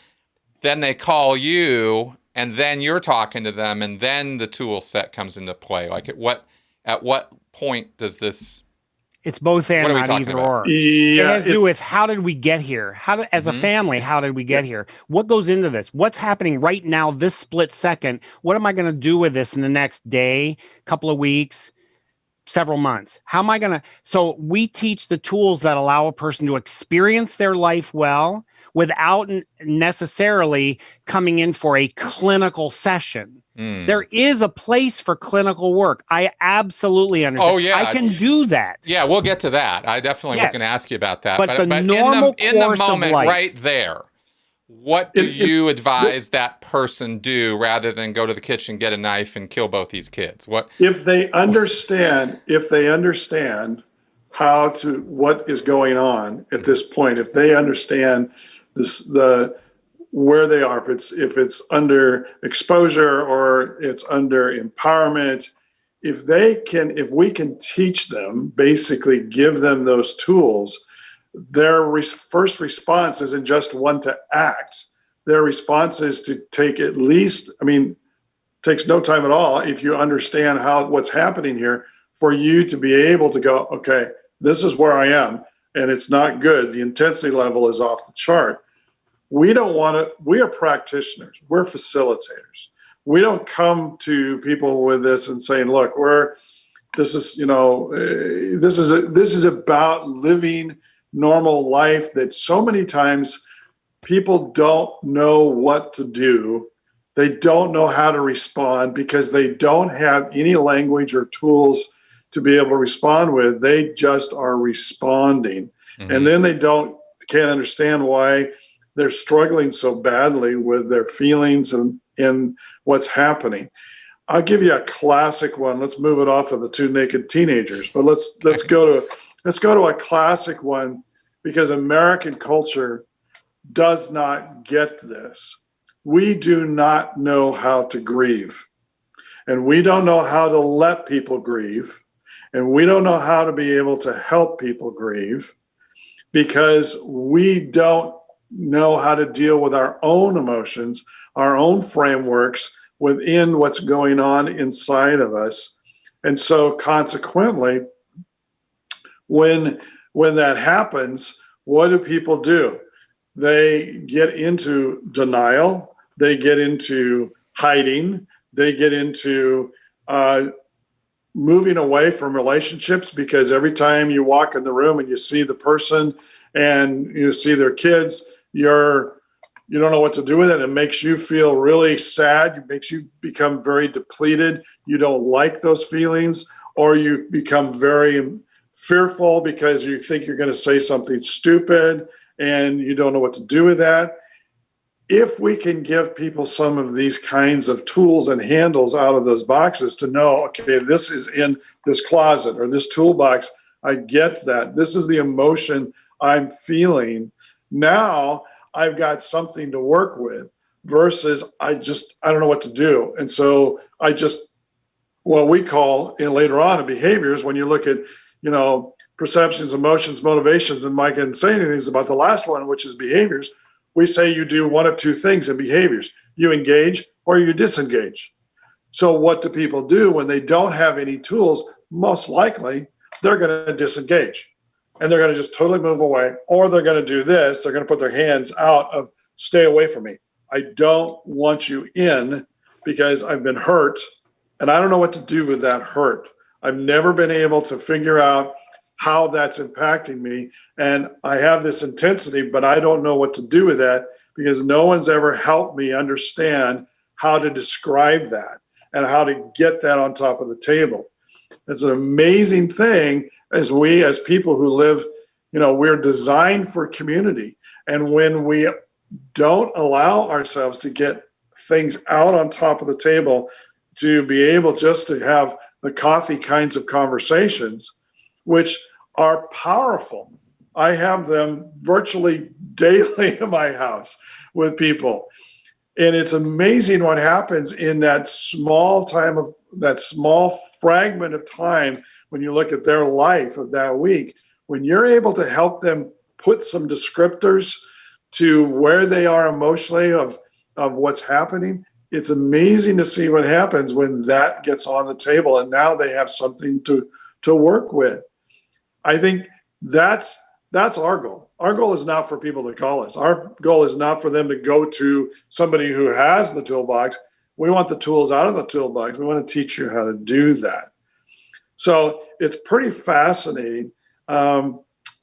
Speaker 1: Then they call you and then you're talking to them and then the tool set comes into play. Like at what point does this,
Speaker 2: It's both and,
Speaker 1: what are we
Speaker 2: not
Speaker 1: talking
Speaker 2: either
Speaker 1: about?
Speaker 2: or. It
Speaker 3: Yeah,
Speaker 2: has to do with, how did we get here? As a family, how did we get here? What goes into this? What's happening right now, this split second? What am I going to do with this in the next day, couple of weeks, several months? How am I going to? So we teach the tools that allow a person to experience their life well without necessarily coming in for a clinical session. There is a place for clinical work. I absolutely understand.
Speaker 1: Oh, yeah.
Speaker 2: I can do that.
Speaker 1: Yeah, we'll get to that. I definitely was going to ask you about that.
Speaker 2: But the normal
Speaker 1: in the
Speaker 2: course of
Speaker 1: moment
Speaker 2: life,
Speaker 1: right there, what do you advise that person do rather than go to the kitchen, get a knife, and kill both these kids?
Speaker 3: if they understand what is going on at this point, if they understand where they are, if it's under exposure or it's under empowerment, if we can teach them, basically give them those tools, their first response isn't just one to act. Their response is to take at least, takes no time at all, if you understand what's happening here, for you to be able to go, okay, this is where I am and it's not good. The intensity level is off the chart. We are practitioners, we're facilitators. We don't come to people with this and saying, look, this is about living normal life, that so many times people don't know what to do. They don't know how to respond because they don't have any language or tools to be able to respond with. They just are responding. Mm-hmm. And then they can't understand why they're struggling so badly with their feelings and what's happening. I'll give you a classic one. Let's move it off of the two naked teenagers, but let's go to a classic one, because American culture does not get this. We do not know how to grieve, and we don't know how to let people grieve, and we don't know how to be able to help people grieve, because we don't know how to deal with our own emotions, our own frameworks within what's going on inside of us. And so consequently, when that happens, what do people do? They get into denial, they get into hiding, they get into moving away from relationships, because every time you walk in the room and you see the person and you see their kids, you don't know what to do with it. It makes you feel really sad. It makes you become very depleted. You don't like those feelings, or you become very fearful because you think you're going to say something stupid and you don't know what to do with that. If we can give people some of these kinds of tools and handles out of those boxes to know, okay, this is in this closet or this toolbox, I get that. This is the emotion I'm feeling. Now I've got something to work with, versus I don't know what to do. And so what we call later on in behaviors, when you look at, perceptions, emotions, motivations, and Myke didn't say anything about the last one, which is behaviors. We say you do one of two things in behaviors. You engage or you disengage. So what do people do when they don't have any tools? Most likely, they're going to disengage. And they're going to just totally move away, or they're going to do this. They're going to put their hands out of, stay away from me. I don't want you in because I've been hurt and I don't know what to do with that hurt. I've never been able to figure out how that's impacting me. And I have this intensity, but I don't know what to do with that because no one's ever helped me understand how to describe that and how to get that on top of the table. It's an amazing thing. As people who live, we're designed for community. And when we don't allow ourselves to get things out on top of the table to be able just to have the coffee kinds of conversations, which are powerful. I have them virtually daily in my house with people. And it's amazing what happens in that small fragment of time when you look at their life of that week. When you're able to help them put some descriptors to where they are emotionally of what's happening, it's amazing to see what happens when that gets on the table and now they have something to work with. I think that's our goal. Our goal is not for people to call us. Our goal is not for them to go to somebody who has the toolbox. We want the tools out of the toolbox. We want to teach you how to do that. So it's pretty fascinating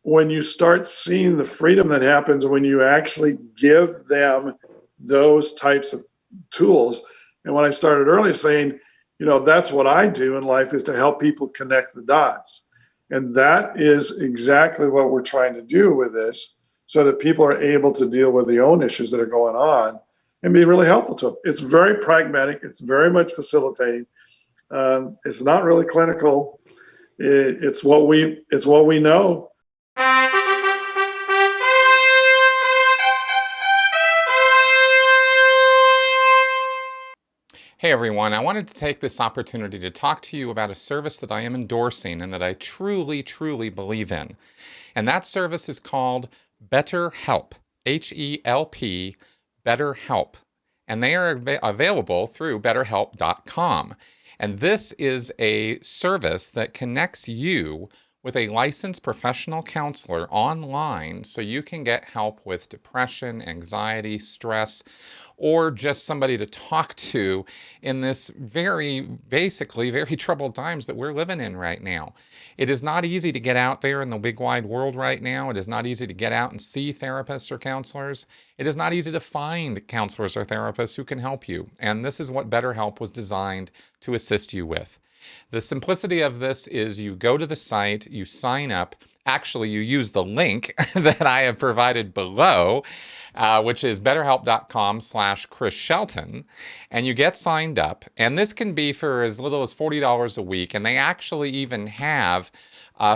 Speaker 3: when you start seeing the freedom that happens when you actually give them those types of tools. And when I started earlier saying, that's what I do in life, is to help people connect the dots. And that is exactly what we're trying to do with this, so that people are able to deal with their own issues that are going on and be really helpful to them. It's very pragmatic. It's very much facilitating. It's not really clinical. It's what we know.
Speaker 1: Hey everyone, I wanted to take this opportunity to talk to you about a service that I am endorsing and that I truly, truly believe in. And that service is called BetterHelp, H-E-L-P, BetterHelp. And they are available through betterhelp.com. And this is a service that connects you with a licensed professional counselor online so you can get help with depression, anxiety, stress, or just somebody to talk to in this very troubled times that we're living in right now. It is not easy to get out there in the big wide world right now. It is not easy to get out and see therapists or counselors. It is not easy to find counselors or therapists who can help you. And this is what BetterHelp was designed to assist you with. The simplicity of this is you go to the site, you sign up. Actually, you use the link that I have provided below, which is betterhelp.com/Chris Shelton, and you get signed up. And this can be for as little as $40 a week, and they actually even have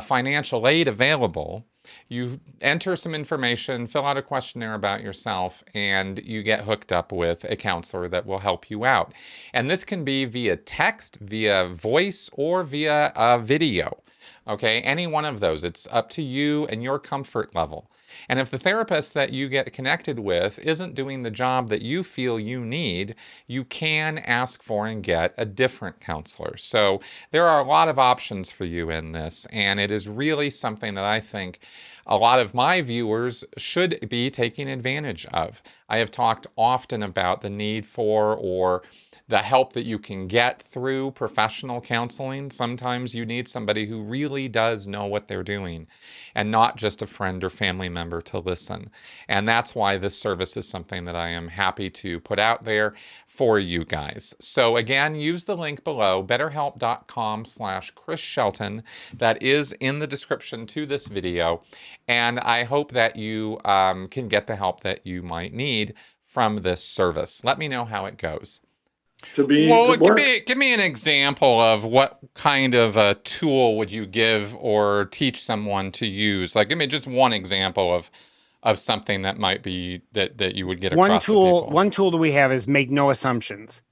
Speaker 1: financial aid available. You enter some information, fill out a questionnaire about yourself, and you get hooked up with a counselor that will help you out. And this can be via text, via voice, or via video. Okay, any one of those. It's up to you and your comfort level. And if the therapist that you get connected with isn't doing the job that you feel you need, you can ask for and get a different counselor. So there are a lot of options for you in this, and it is really something that I think a lot of my viewers should be taking advantage of. I have talked often about the need for, or the help that you can get through professional counseling. Sometimes you need somebody who really does know what they're doing and not just a friend or family member to listen. And that's why this service is something that I am happy to put out there for you guys. So again, use the link below, betterhelp.com/Chris Shelton. That is in the description to this video. And I hope that you can get the help that you might need from this service. Let me know how it goes. Give me an example of what kind of a tool would you give or teach someone to use? Like, give me just one example of something that might be that you would get across to people.
Speaker 2: One tool that we have is make no assumptions.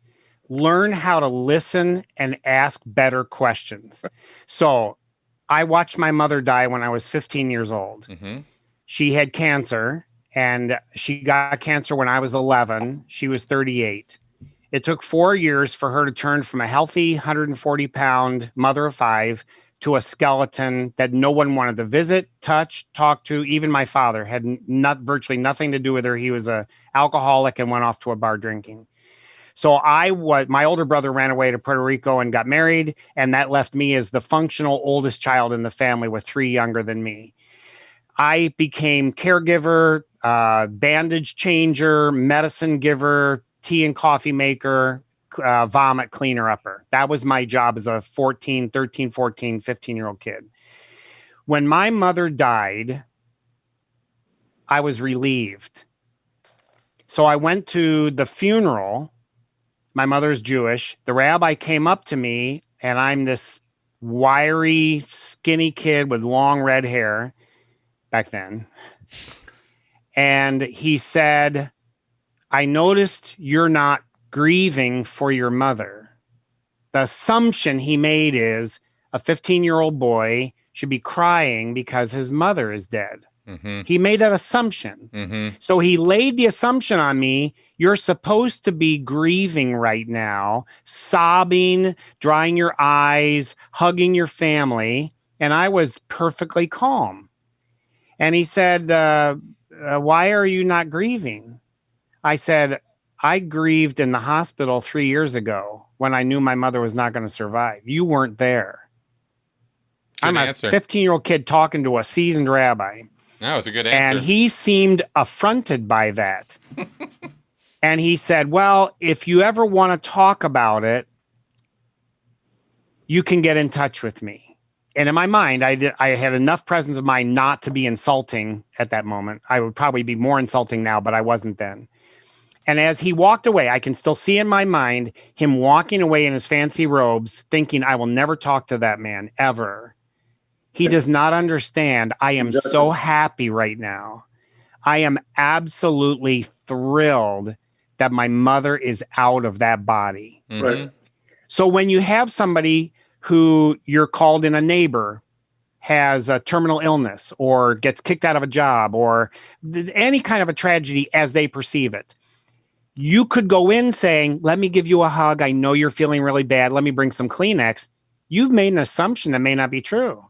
Speaker 2: Learn how to listen and ask better questions. So I watched my mother die when I was 15 years old.
Speaker 1: Mm-hmm.
Speaker 2: She had cancer, and she got cancer when I was 11. She was 38. It took 4 years for her to turn from a healthy 140-pound mother of five to a skeleton that no one wanted to visit, touch, talk to. Even my father had virtually nothing to do with her. He was an alcoholic and went off to a bar drinking. So my older brother ran away to Puerto Rico and got married, and that left me as the functional oldest child in the family with 3 younger than me. I became caregiver, bandage changer, medicine giver, tea and coffee maker, vomit cleaner upper. That was my job as a 13, 14, 15-year-old kid. When my mother died, I was relieved. So I went to the funeral. My mother's Jewish. The rabbi came up to me, and I'm this wiry, skinny kid with long red hair back then. And he said, I noticed you're not grieving for your mother. The assumption he made is a 15-year-old boy should be crying because his mother is dead.
Speaker 1: Mm-hmm.
Speaker 2: He made that assumption.
Speaker 1: Mm-hmm.
Speaker 2: So he laid the assumption on me. You're supposed to be grieving right now, sobbing, drying your eyes, hugging your family. And I was perfectly calm. And he said, why are you not grieving? I said, I grieved in the hospital 3 years ago when I knew my mother was not going to survive. You weren't there.
Speaker 1: Good
Speaker 2: I'm
Speaker 1: answer.
Speaker 2: a 15-year-old kid talking to a seasoned rabbi.
Speaker 1: That was a good answer.
Speaker 2: And he seemed affronted by that. And he said, well, if you ever want to talk about it, you can get in touch with me. And in my mind, I had enough presence of mind not to be insulting at that moment. I would probably be more insulting now, but I wasn't then. And as he walked away, I can still see in my mind him walking away in his fancy robes, thinking, I will never talk to that man ever. He does not understand. I am so happy right now. I am absolutely thrilled that my mother is out of that body.
Speaker 1: Mm-hmm.
Speaker 3: Right.
Speaker 2: So when you have somebody who you're called in, a neighbor has a terminal illness or gets kicked out of a job or any kind of a tragedy as they perceive it, you could go in saying, let me give you a hug. I know you're feeling really bad. Let me bring some Kleenex. You've made an assumption that may not be true.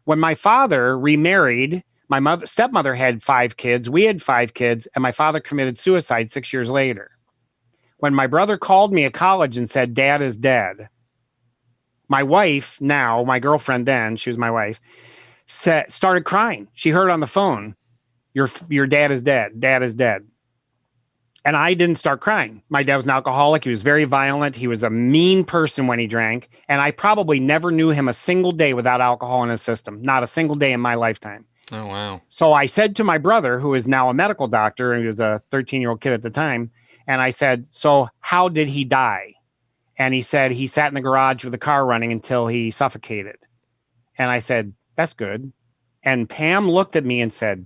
Speaker 2: When my father remarried, my stepmother had 5 kids. We had 5 kids, and my father committed suicide 6 years later. When my brother called me at college and said, Dad is dead, my wife, now my girlfriend then, she was my wife, started crying. She heard on the phone, your dad is dead. Dad is dead. And I didn't start crying. My dad was an alcoholic. He was very violent. He was a mean person when he drank. And I probably never knew him a single day without alcohol in his system. Not a single day in my lifetime.
Speaker 1: Oh, wow.
Speaker 2: So I said to my brother, who is now a medical doctor, and he was a 13-year-old kid at the time, and I said, so how did he die? And he said he sat in the garage with the car running until he suffocated. And I said, that's good. And Pam looked at me and said,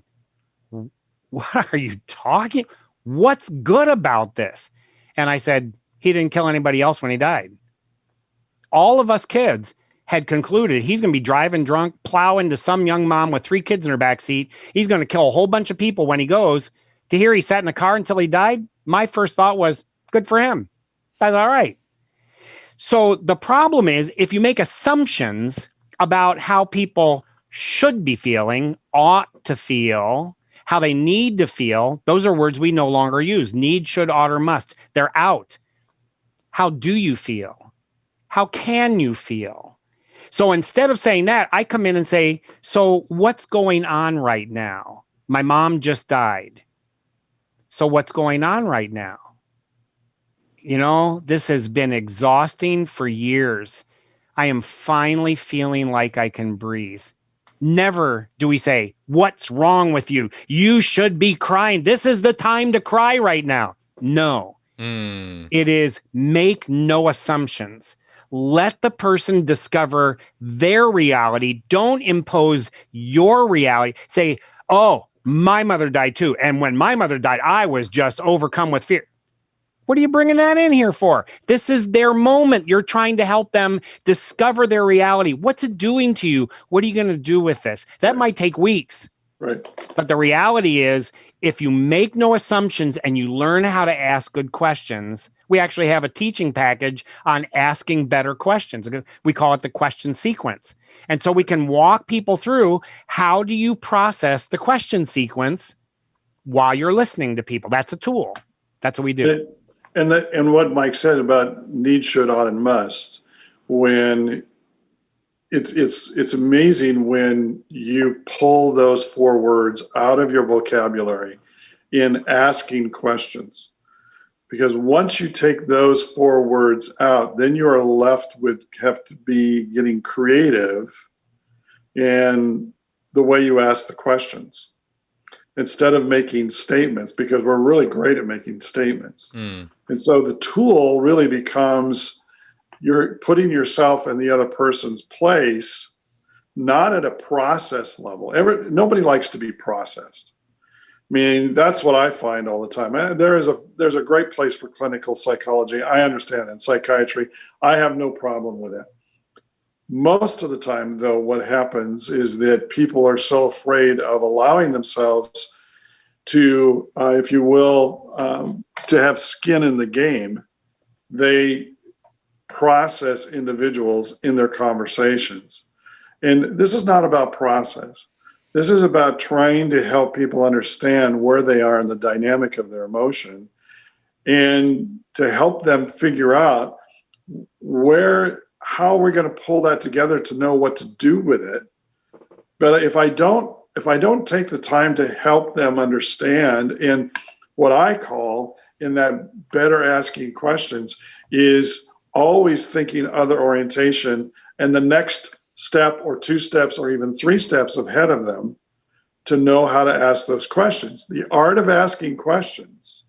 Speaker 2: what are you talking? What's good about this? And I said, he didn't kill anybody else when he died. All of us kids had concluded he's going to be driving drunk, plow into some young mom with 3 kids in her back seat. He's going to kill a whole bunch of people when he goes. To hear he sat in the car until he died, my first thought was, good for him. That's all right. So the problem is, if you make assumptions about how people should be feeling, ought to feel, how they need to feel, those are words we no longer use. Need, should, ought, or must. They're out. How do you feel? How can you feel? So instead of saying that, I come in and say, so what's going on right now? My mom just died. So what's going on right now? You know, this has been exhausting for years. I am finally feeling like I can breathe. Never do we say, what's wrong with you? You should be crying. This is the time to cry right now. No, It is make no assumptions. Let the person discover their reality. Don't impose your reality. Say, oh, my mother died too. And when my mother died, I was just overcome with fear. What are you bringing that in here for? This is their moment. You're trying to help them discover their reality. What's it doing to you? What are you going to do with this? That might take weeks.
Speaker 3: Right.
Speaker 2: But the reality is, if you make no assumptions and you learn how to ask good questions, we actually have a teaching package on asking better questions. We call it the question sequence. And so we can walk people through, how do you process the question sequence while you're listening to people? That's a tool. That's what we do.
Speaker 3: And what Myke said about need, should, ought, and must, when it's amazing when you pull those 4 words out of your vocabulary in asking questions. Because once you take those 4 words out, then you are left with, have to be getting creative in the way you ask the questions. instead of making statements, because we're really great at making statements.
Speaker 1: Mm.
Speaker 3: And so the tool really becomes you're putting yourself in the other person's place, not at a process level. Nobody likes to be processed. I mean, that's what I find all the time. There's a great place for clinical psychology. I understand, and psychiatry. I have no problem with it. Most of the time, though, what happens is that people are so afraid of allowing themselves to, if you will, to have skin in the game. They process individuals in their conversations. And this is not about process. This is about trying to help people understand where they are in the dynamic of their emotion and to help them figure out how we're going to pull that together to know what to do with it. But if I don't take the time to help them understand, and what I call in that better asking questions is always thinking other orientation and the next step or 2 steps or even 3 steps ahead of them to know how to ask those questions. The art of asking questions,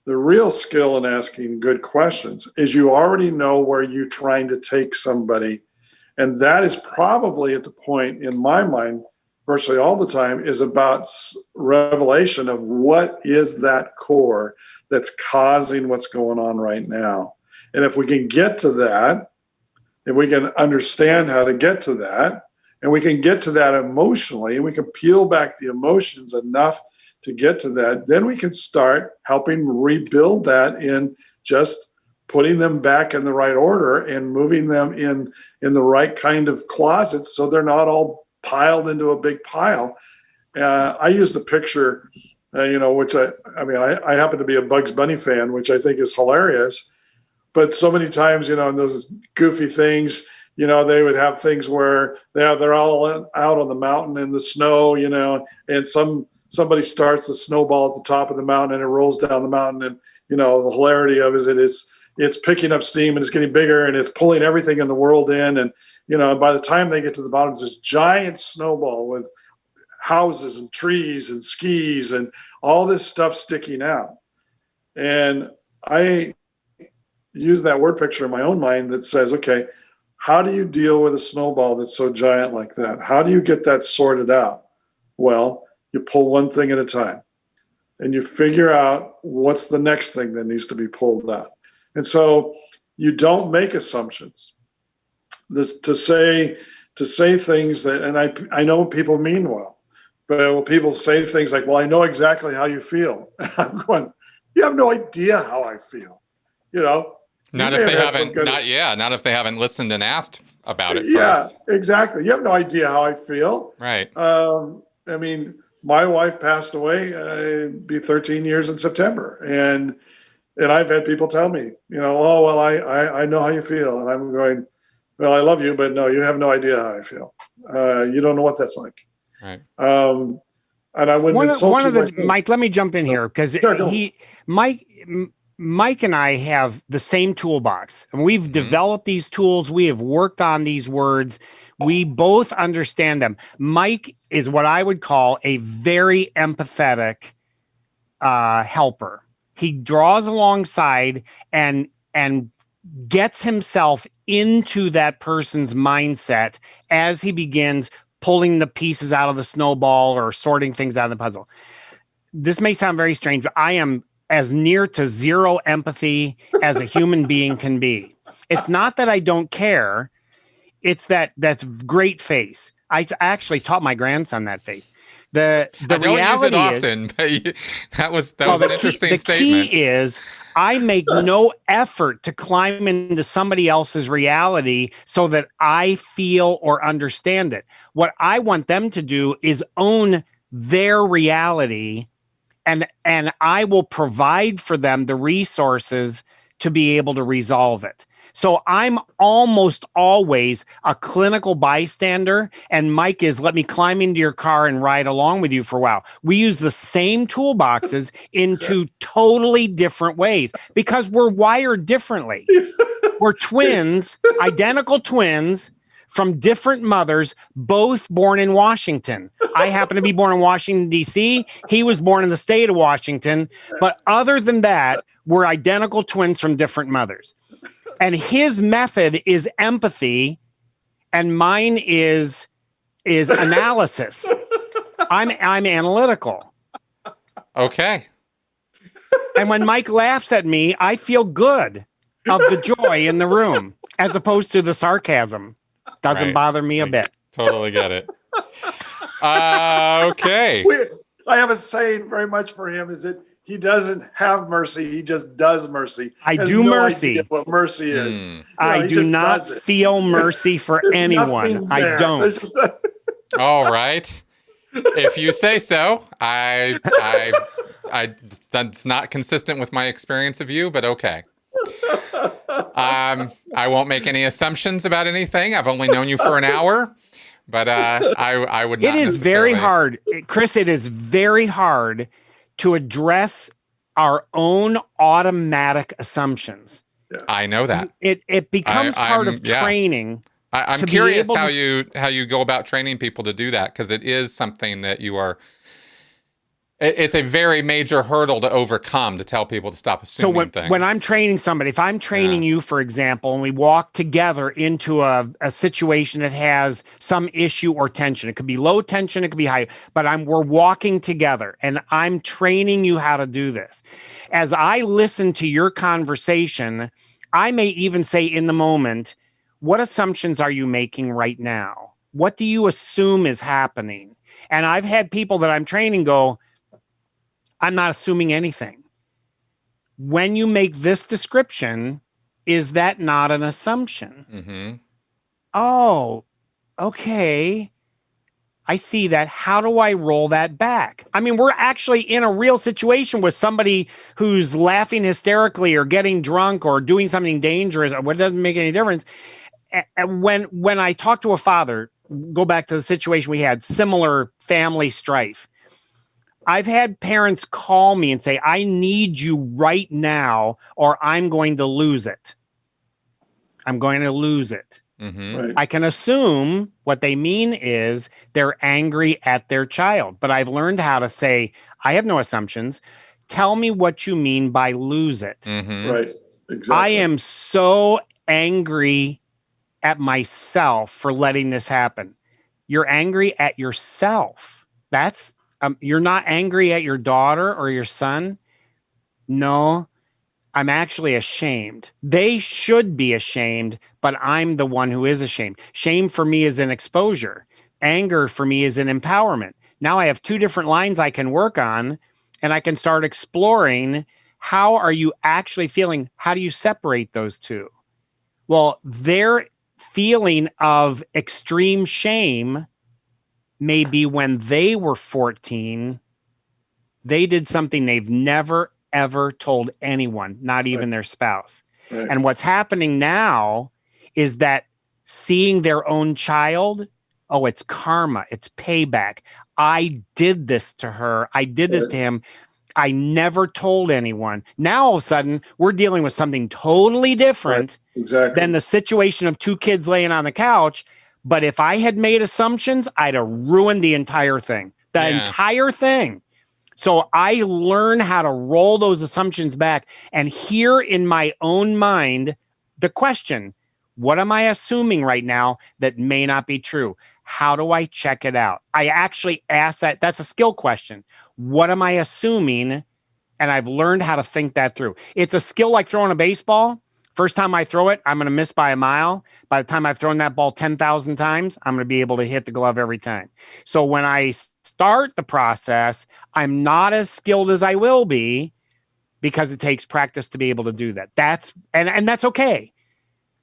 Speaker 3: the real skill in asking good questions is you already know where you're trying to take somebody. And that is probably at the point in my mind, virtually all the time, is about revelation of what is that core that's causing what's going on right now. And if we can get to that, if we can understand how to get to that, and we can get to that emotionally, and we can peel back the emotions enough to get to that, then we can start helping rebuild that in just putting them back in the right order and moving them in the right kind of closet so they're not all piled into a big pile. I use the picture, which I happen to be a Bugs Bunny fan, which I think is hilarious. But so many times, in those goofy things, they would have things where they're all out on the mountain in the snow, and somebody starts the snowball at the top of the mountain and it rolls down the mountain. And, the hilarity of it is it's picking up steam and it's getting bigger and it's pulling everything in the world in. And, by the time they get to the bottom, it's this giant snowball with houses and trees and skis and all this stuff sticking out. And I use that word picture in my own mind that says, okay, how do you deal with a snowball that's so giant like that? How do you get that sorted out? Well, you pull one thing at a time and you figure out what's the next thing that needs to be pulled out. And so you don't make assumptions. To say things that, and I know people mean well, but when people say things like, well, I know exactly how you feel. And I'm going, you have no idea how I feel,
Speaker 1: Not if they haven't listened and asked about it first.
Speaker 3: Yeah, exactly. You have no idea how I feel.
Speaker 1: Right.
Speaker 3: My wife passed away, it'd be 13 years in September. And I've had people tell me, oh, well, I know how you feel. And I'm going, well, I love you, but no, you have no idea how I feel. You don't know what that's like.
Speaker 1: Right.
Speaker 3: And I wouldn't insult you.
Speaker 2: Mike, let me jump in here because Myke and I have the same toolbox, and we've developed these tools. We have worked on these words. We both understand them. Myke is what I would call a very empathetic helper. He draws alongside and gets himself into that person's mindset as he begins pulling the pieces out of the snowball or sorting things out of the puzzle. This may sound very strange, but I am as near to zero empathy as a human being can be. It's not that I don't care. It's that's great face. I actually taught my grandson that face. The
Speaker 1: I don't
Speaker 2: reality
Speaker 1: use it often, but that was an interesting statement.
Speaker 2: The key is I make no effort to climb into somebody else's reality so that I feel or understand it. What I want them to do is own their reality, and I will provide for them the resources to be able to resolve it. So I'm almost always a clinical bystander, and Myke is, let me climb into your car and ride along with you for a while. We use the same toolboxes in two totally different ways because we're wired differently. We're twins, identical twins from different mothers, both born in Washington. I happen to be born in Washington, D.C. He was born in the state of Washington. But other than that, we're identical twins from different mothers. And his method is empathy, and mine is analysis. I'm analytical.
Speaker 1: Okay.
Speaker 2: And when Myke laughs at me, I feel good of the joy in the room, as opposed to the sarcasm. Doesn't bother me a bit.
Speaker 1: Totally get it. Okay.
Speaker 3: I have a saying very much for him is that he doesn't have mercy. He just does mercy.
Speaker 2: I do mercy.
Speaker 3: Idea what mercy is.
Speaker 2: I do not feel mercy for anyone. I don't.
Speaker 1: All right. If you say so, that's not consistent with my experience of you, but okay. I won't make any assumptions about anything. I've only known you for an hour, but I would not.
Speaker 2: It is very hard, Chris. It is very hard to address our own automatic assumptions.
Speaker 1: I know that.
Speaker 2: It becomes part of training.
Speaker 1: I'm curious how you go about training people to do that, because it is something that you are. It's a very major hurdle to overcome, to tell people to stop assuming things.
Speaker 2: When I'm training somebody, if I'm training you, for example, and we walk together into a situation that has some issue or tension, it could be low tension, it could be high, but we're walking together and I'm training you how to do this. As I listen to your conversation, I may even say in the moment, what assumptions are you making right now? What do you assume is happening? And I've had people that I'm training go, I'm not assuming anything. When you make this description, is that not an assumption?
Speaker 1: Mm-hmm.
Speaker 2: Oh, okay. I see that. How do I roll that back? I mean, we're actually in a real situation with somebody who's laughing hysterically or getting drunk or doing something dangerous, or what doesn't make any difference. And when I talk to a father, go back to the situation we had, similar family strife. I've had parents call me and say, I need you right now, or I'm going to lose it. I'm going to lose it.
Speaker 1: Mm-hmm.
Speaker 3: Right.
Speaker 2: I can assume what they mean is they're angry at their child, but I've learned how to say, I have no assumptions. Tell me what you mean by lose it.
Speaker 1: Mm-hmm.
Speaker 3: Right. Exactly.
Speaker 2: I am so angry at myself for letting this happen. You're angry at yourself. That's you're not angry at your daughter or your son. No, I'm actually ashamed. They should be ashamed, but I'm the one who is ashamed. Shame for me is an exposure. Anger for me is an empowerment. Now I have two different lines I can work on, and I can start exploring, how are you actually feeling? How do you separate those two? Well, their feeling of extreme shame may be when they were 14, they did something they've never, ever told anyone, not even their spouse.
Speaker 3: Right.
Speaker 2: And what's happening now is that seeing their own child, oh, it's karma, it's payback. I did this to her. I did this to him. I never told anyone. Now, all of a sudden, we're dealing with something totally different than the situation of two kids laying on the couch. But if I had made assumptions, I'd have ruined the entire thing. Entire thing. So I learn how to roll those assumptions back and hear in my own mind the question, what am I assuming right now that may not be true? How do I check it out? I actually ask that. That's a skill question. What am I assuming? And I've learned how to think that through. It's a skill like throwing a baseball. First time I throw it, I'm going to miss by a mile. By the time I've thrown that ball 10,000 times, I'm going to be able to hit the glove every time. So when I start the process, I'm not as skilled as I will be, because it takes practice to be able to do that. That's okay.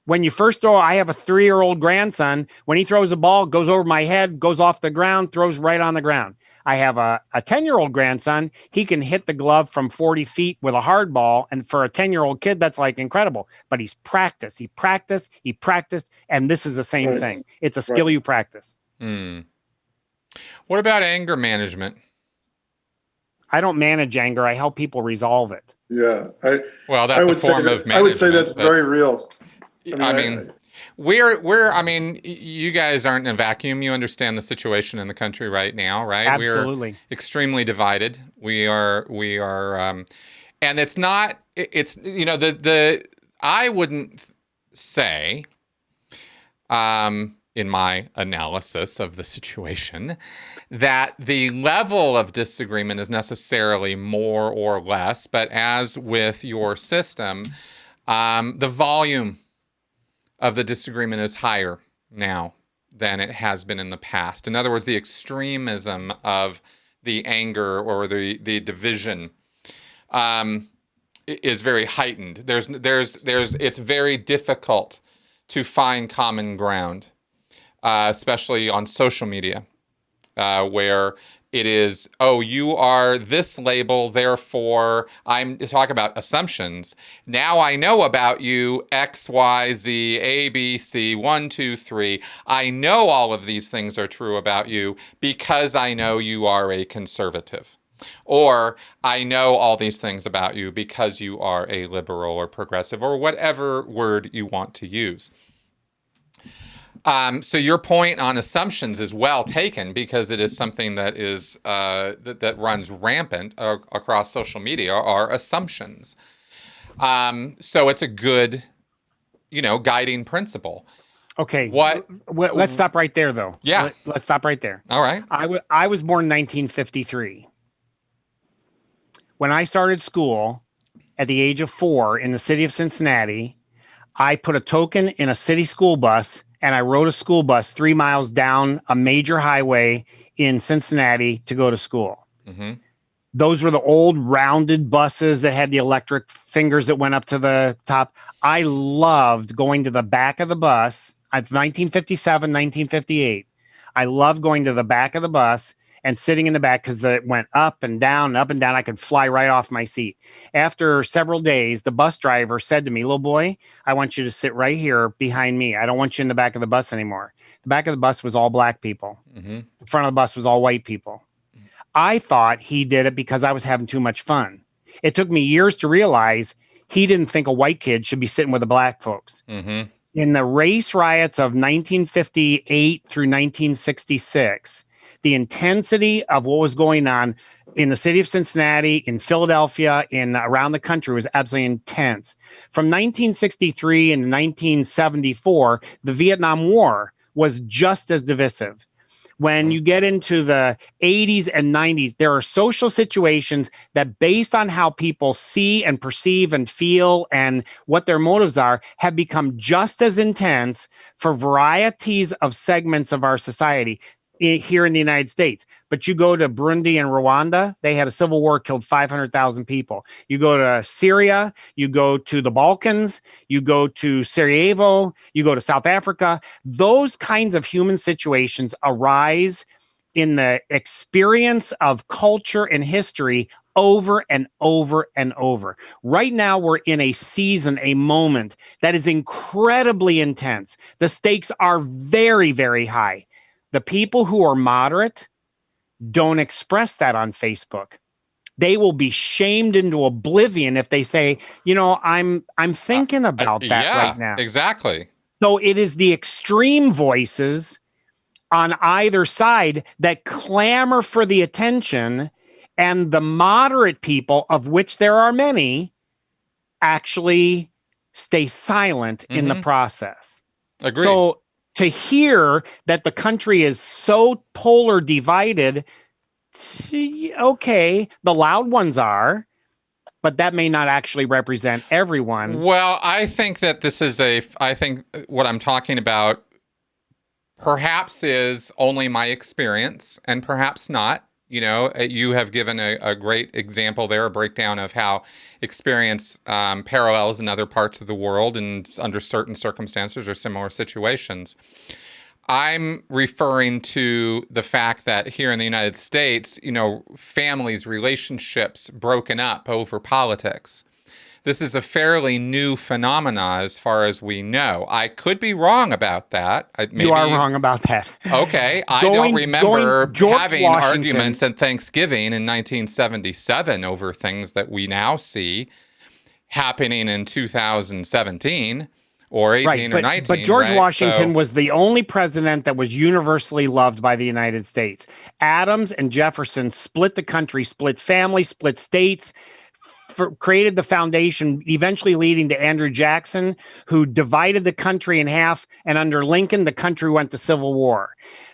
Speaker 2: When you first throw, I have a 3-year-old grandson. When he throws a ball, it goes over my head, goes off the ground, throws right on the ground. I have a 10-year-old grandson. He can hit the glove from 40 feet with a hard ball. And for a 10-year-old kid, that's like incredible. But he's practiced. He practiced. And this is the same thing. It's a skill you practice.
Speaker 1: What about anger management?
Speaker 2: I don't manage anger. I help people resolve it.
Speaker 3: Yeah.
Speaker 1: Well, that's a form of management.
Speaker 3: I would say that's very real.
Speaker 1: I mean, I mean, you guys aren't in a vacuum. You understand the situation in the country right now, right? We're
Speaker 2: Absolutely.
Speaker 1: extremely divided. And it's not, it's, I wouldn't say, in my analysis of the situation, that the level of disagreement is necessarily more or less, but as with your system, the volume of the disagreement is higher now than it has been in the past. In other words, the extremism of the anger or the division is very heightened. It's very difficult to find common ground, especially on social media, where it is, oh, you are this label, therefore I'm to talk about assumptions. Now I know about you X, Y, Z, A, B, C, 1, 2, 3. I know all of these things are true about you because I know you are a conservative. Or I know all these things about you because you are a liberal or progressive or whatever word you want to use. So your point on assumptions is well taken because it is something that is that runs rampant across social media are assumptions. So it's a good, guiding principle.
Speaker 2: Okay.
Speaker 1: What?
Speaker 2: Let's stop right there, though.
Speaker 1: Yeah.
Speaker 2: Let's stop right there.
Speaker 1: All right.
Speaker 2: I was born in 1953. When I started school at the age of 4 in the city of Cincinnati, I put a token in a city school bus and I rode a school bus 3 miles down a major highway in Cincinnati to go to school.
Speaker 1: Mm-hmm.
Speaker 2: Those were the old rounded buses that had the electric fingers that went up to the top. I loved going to the back of the bus. 1957, 1958. I loved going to the back of the bus and sitting in the back because it went up and down, up and down. I could fly right off my seat. After several days, the bus driver said to me, "Little boy, I want you to sit right here behind me. I don't want you in the back of the bus anymore." The back of the bus was all black people.
Speaker 1: Mm-hmm.
Speaker 2: The front of the bus was all white people. I thought he did it because I was having too much fun. It took me years to realize he didn't think a white kid should be sitting with the black folks.
Speaker 1: Mm-hmm.
Speaker 2: In the race riots of 1958 through 1966, the intensity of what was going on in the city of Cincinnati, in Philadelphia, in around the country was absolutely intense. From 1963 and 1974, the Vietnam War was just as divisive. When you get into the 80s and 90s, there are social situations that, based on how people see and perceive and feel and what their motives are, have become just as intense for varieties of segments of our society here in the United States. But you go to Burundi and Rwanda, they had a civil war, killed 500,000 people. You go to Syria, you go to the Balkans, you go to Sarajevo, you go to South Africa. Those kinds of human situations arise in the experience of culture and history over and over and over. Right now, we're in a season, a moment that is incredibly intense. The stakes are very, very high. The people who are moderate don't express that on Facebook. They will be shamed into oblivion if they say, I'm thinking about that right now.
Speaker 1: Exactly.
Speaker 2: So it is the extreme voices on either side that clamor for the attention, and the moderate people, of which there are many, actually stay silent in the process.
Speaker 1: Agreed.
Speaker 2: So to hear that the country is so polar divided, okay, the loud ones are, but that may not actually represent everyone.
Speaker 1: Well, I think that I think what I'm talking about perhaps is only my experience and perhaps not. You have given a great example there, a breakdown of how experience parallels in other parts of the world and under certain circumstances or similar situations. I'm referring to the fact that here in the United States, families, relationships broken up over politics. This is a fairly new phenomena as far as we know. I could be wrong about that.
Speaker 2: You are wrong about that.
Speaker 1: Okay. I don't remember having arguments at Thanksgiving in 1977 over things that we now see happening in 2017 or 18
Speaker 2: Right,
Speaker 1: or
Speaker 2: but
Speaker 1: 19.
Speaker 2: George
Speaker 1: right?
Speaker 2: Washington
Speaker 1: So,
Speaker 2: was the only president that was universally loved by the United States. Adams and Jefferson split the country, split families, split states, created the foundation, eventually leading to Andrew Jackson, who divided the country in half. And under Lincoln, the country went to civil war.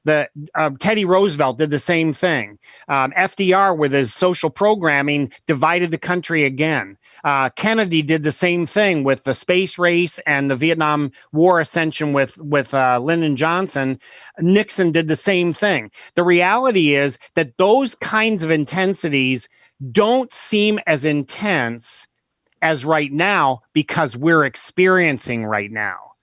Speaker 2: Teddy Roosevelt did the same thing. FDR, with his social programming, divided the country again. Kennedy did the same thing with the space race and the Vietnam War ascension with Lyndon Johnson. Nixon did the same thing. The reality is that those kinds of intensities don't seem as intense as right now because we're experiencing right now.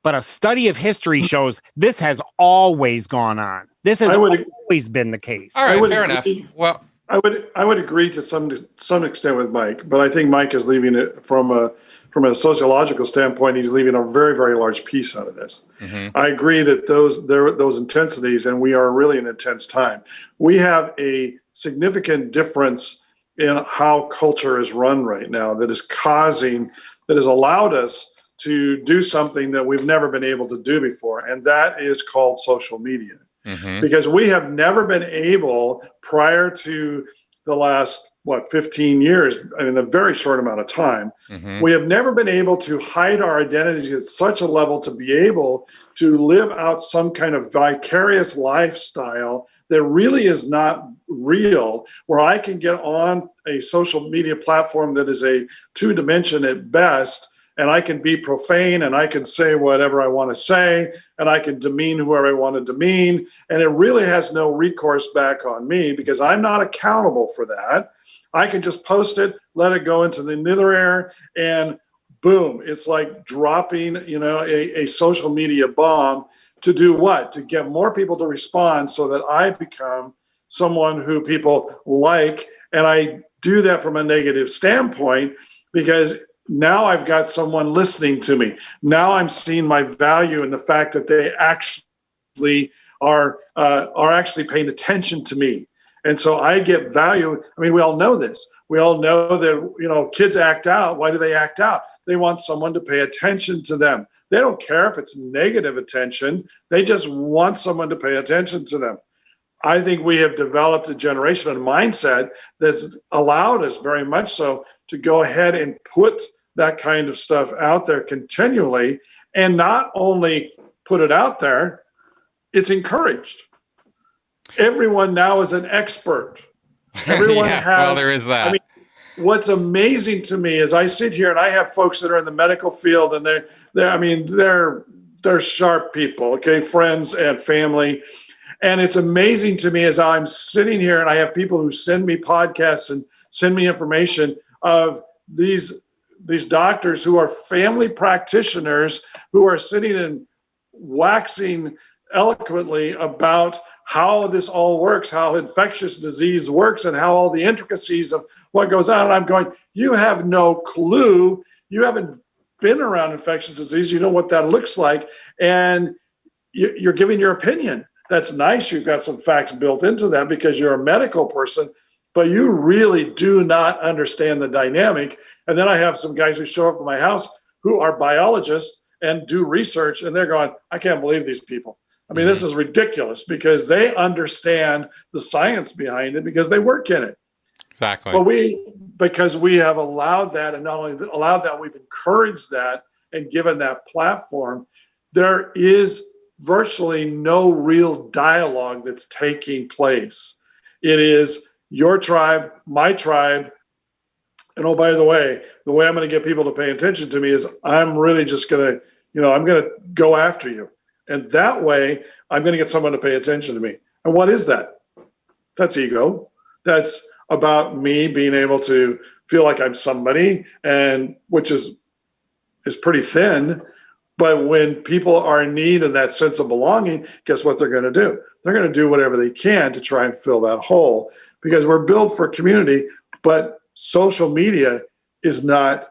Speaker 2: But a study of history shows this has always gone on. This has always been the case.
Speaker 1: All right, fair enough. Well,
Speaker 3: I would agree to some extent with Myke, but I think Myke is leaving it from a sociological standpoint. He's leaving a very, very large piece out of this. Mm-hmm. I agree that those intensities, and we are really in an intense time. We have a significant difference in how culture is run right now that has allowed us to do something that we've never been able to do before, and that is called social media. Mm-hmm. Because we have never been able, prior to the last 15 years, in a very short amount of time, mm-hmm. we have never been able to hide our identities at such a level to be able to live out some kind of vicarious lifestyle that really is not real, where I can get on a social media platform that is a two-dimension at best, and I can be profane, and I can say whatever I want to say, and I can demean whoever I want to demean, and it really has no recourse back on me because I'm not accountable for that. I can just post it, let it go into the nether air, and boom, it's like dropping, a social media bomb to do what? To get more people to respond so that I become someone who people like, and I do that from a negative standpoint because now I've got someone listening to me. Now I'm seeing my value in the fact that they actually are actually paying attention to me. And so I get value. I mean, we all know this. We all know that, kids act out. Why do they act out? They want someone to pay attention to them. They don't care if it's negative attention. They just want someone to pay attention to them. I think we have developed a generation and mindset that's allowed us very much so to go ahead and put that kind of stuff out there continually, and not only put it out there, it's encouraged. Everyone now is an expert. Everyone has.
Speaker 1: Well, there is that.
Speaker 3: I mean, what's amazing to me is I sit here and I have folks that are in the medical field, and they're sharp people, okay, friends and family. And it's amazing to me as I'm sitting here and I have people who send me podcasts and send me information of these doctors who are family practitioners who are sitting and waxing eloquently about how this all works, how infectious disease works, and how all the intricacies of what goes on. And I'm going, you have no clue. You haven't been around infectious disease. You know what that looks like. And you're giving your opinion. That's nice. You've got some facts built into that because you're a medical person, but you really do not understand the dynamic. And then I have some guys who show up at my house who are biologists and do research, and they're going, I can't believe these people. I mean, this is ridiculous because they understand the science behind it because they work in it.
Speaker 1: Exactly.
Speaker 3: But because we have allowed that, and not only allowed that, we've encouraged that and given that platform, there is virtually no real dialogue that's taking place. It is your tribe, my tribe. And oh, by the way I'm going to get people to pay attention to me is I'm really just going to, I'm going to go after you. And that way I'm going to get someone to pay attention to me. And what is that? That's ego. That's about me being able to feel like I'm somebody, and which is pretty thin. But when people are in need and that sense of belonging, guess what they're going to do? They're going to do whatever they can to try and fill that hole because we're built for community, but social media is not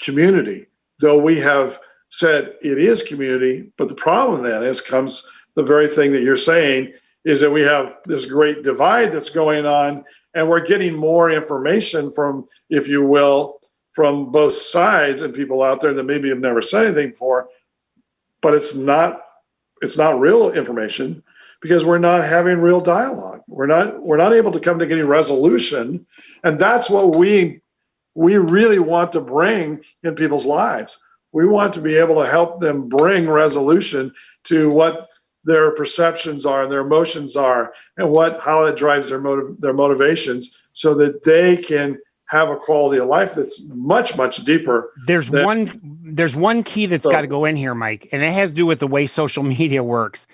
Speaker 3: community, though we have said it is community. But the problem then comes the very thing that you're saying is that we have this great divide that's going on, and we're getting more information from, if you will, from both sides and people out there that maybe have never said anything before, but it's not real information because we're not having real dialogue. We're not able to come to any resolution. And that's what we really want to bring in people's lives. We want to be able to help them bring resolution to what their perceptions are and their emotions are, and how it drives their motivations, so that they can have a quality of life that's much, much deeper.
Speaker 2: There's one key that's got to go in here, Myke, and it has to do with the way social media works.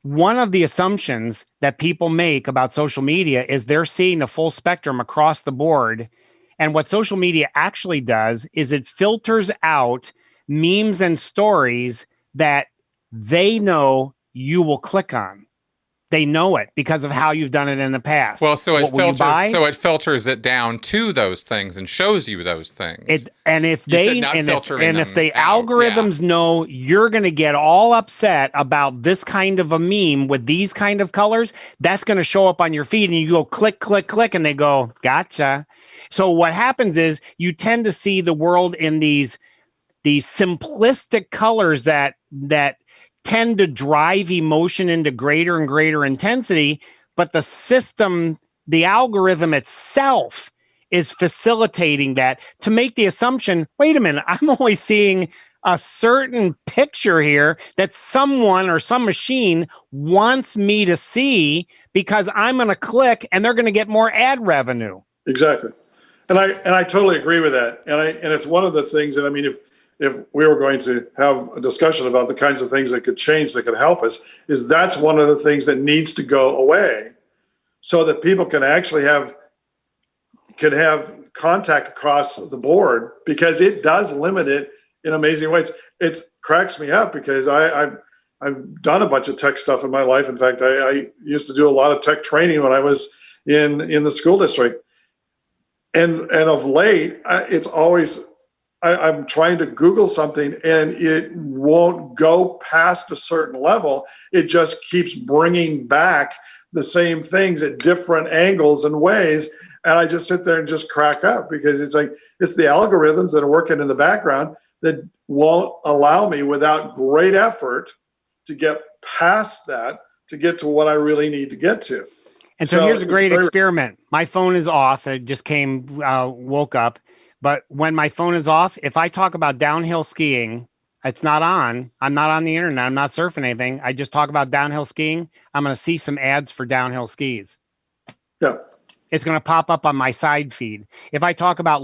Speaker 2: One of the assumptions that people make about social media is they're seeing the full spectrum across the board. And what social media actually does is it filters out memes and stories that they know you will click on. They know it because of how you've done it in the past.
Speaker 1: Well, so it filters it down to those things and shows you those things.
Speaker 2: If the algorithms know you're going to get all upset about this kind of a meme with these kind of colors, that's going to show up on your feed, and you go click, click, click, and they go, gotcha. So what happens is you tend to see the world in these simplistic colors that tend to drive emotion into greater and greater intensity, but the system, the algorithm itself, is facilitating that to make the assumption, wait a minute, I'm only seeing a certain picture here that someone or some machine wants me to see because I'm going to click and they're going to get more ad revenue.
Speaker 3: Exactly. And I totally agree with that. And it's one of the things that, I mean, if we were going to have a discussion about the kinds of things that could change, that could help us, is that's one of the things that needs to go away, so that people can actually have contact across the board, because it does limit it in amazing ways. It cracks me up because I've done a bunch of tech stuff in my life. In fact, I used to do a lot of tech training when I was in the school district. And of late, it's always, I'm trying to Google something and it won't go past a certain level. It just keeps bringing back the same things at different angles and ways. And I just sit there and just crack up, because it's like, it's the algorithms that are working in the background that won't allow me, without great effort, to get past that, to get to what I really need to get to.
Speaker 2: And so here's a great experiment. My phone is off. It just woke up. But when my phone is off, if I talk about downhill skiing, it's not on. I'm not on the internet. I'm not surfing anything. I just talk about downhill skiing. I'm going to see some ads for downhill skis.
Speaker 3: Yeah.
Speaker 2: It's going to pop up on my side feed. If I talk about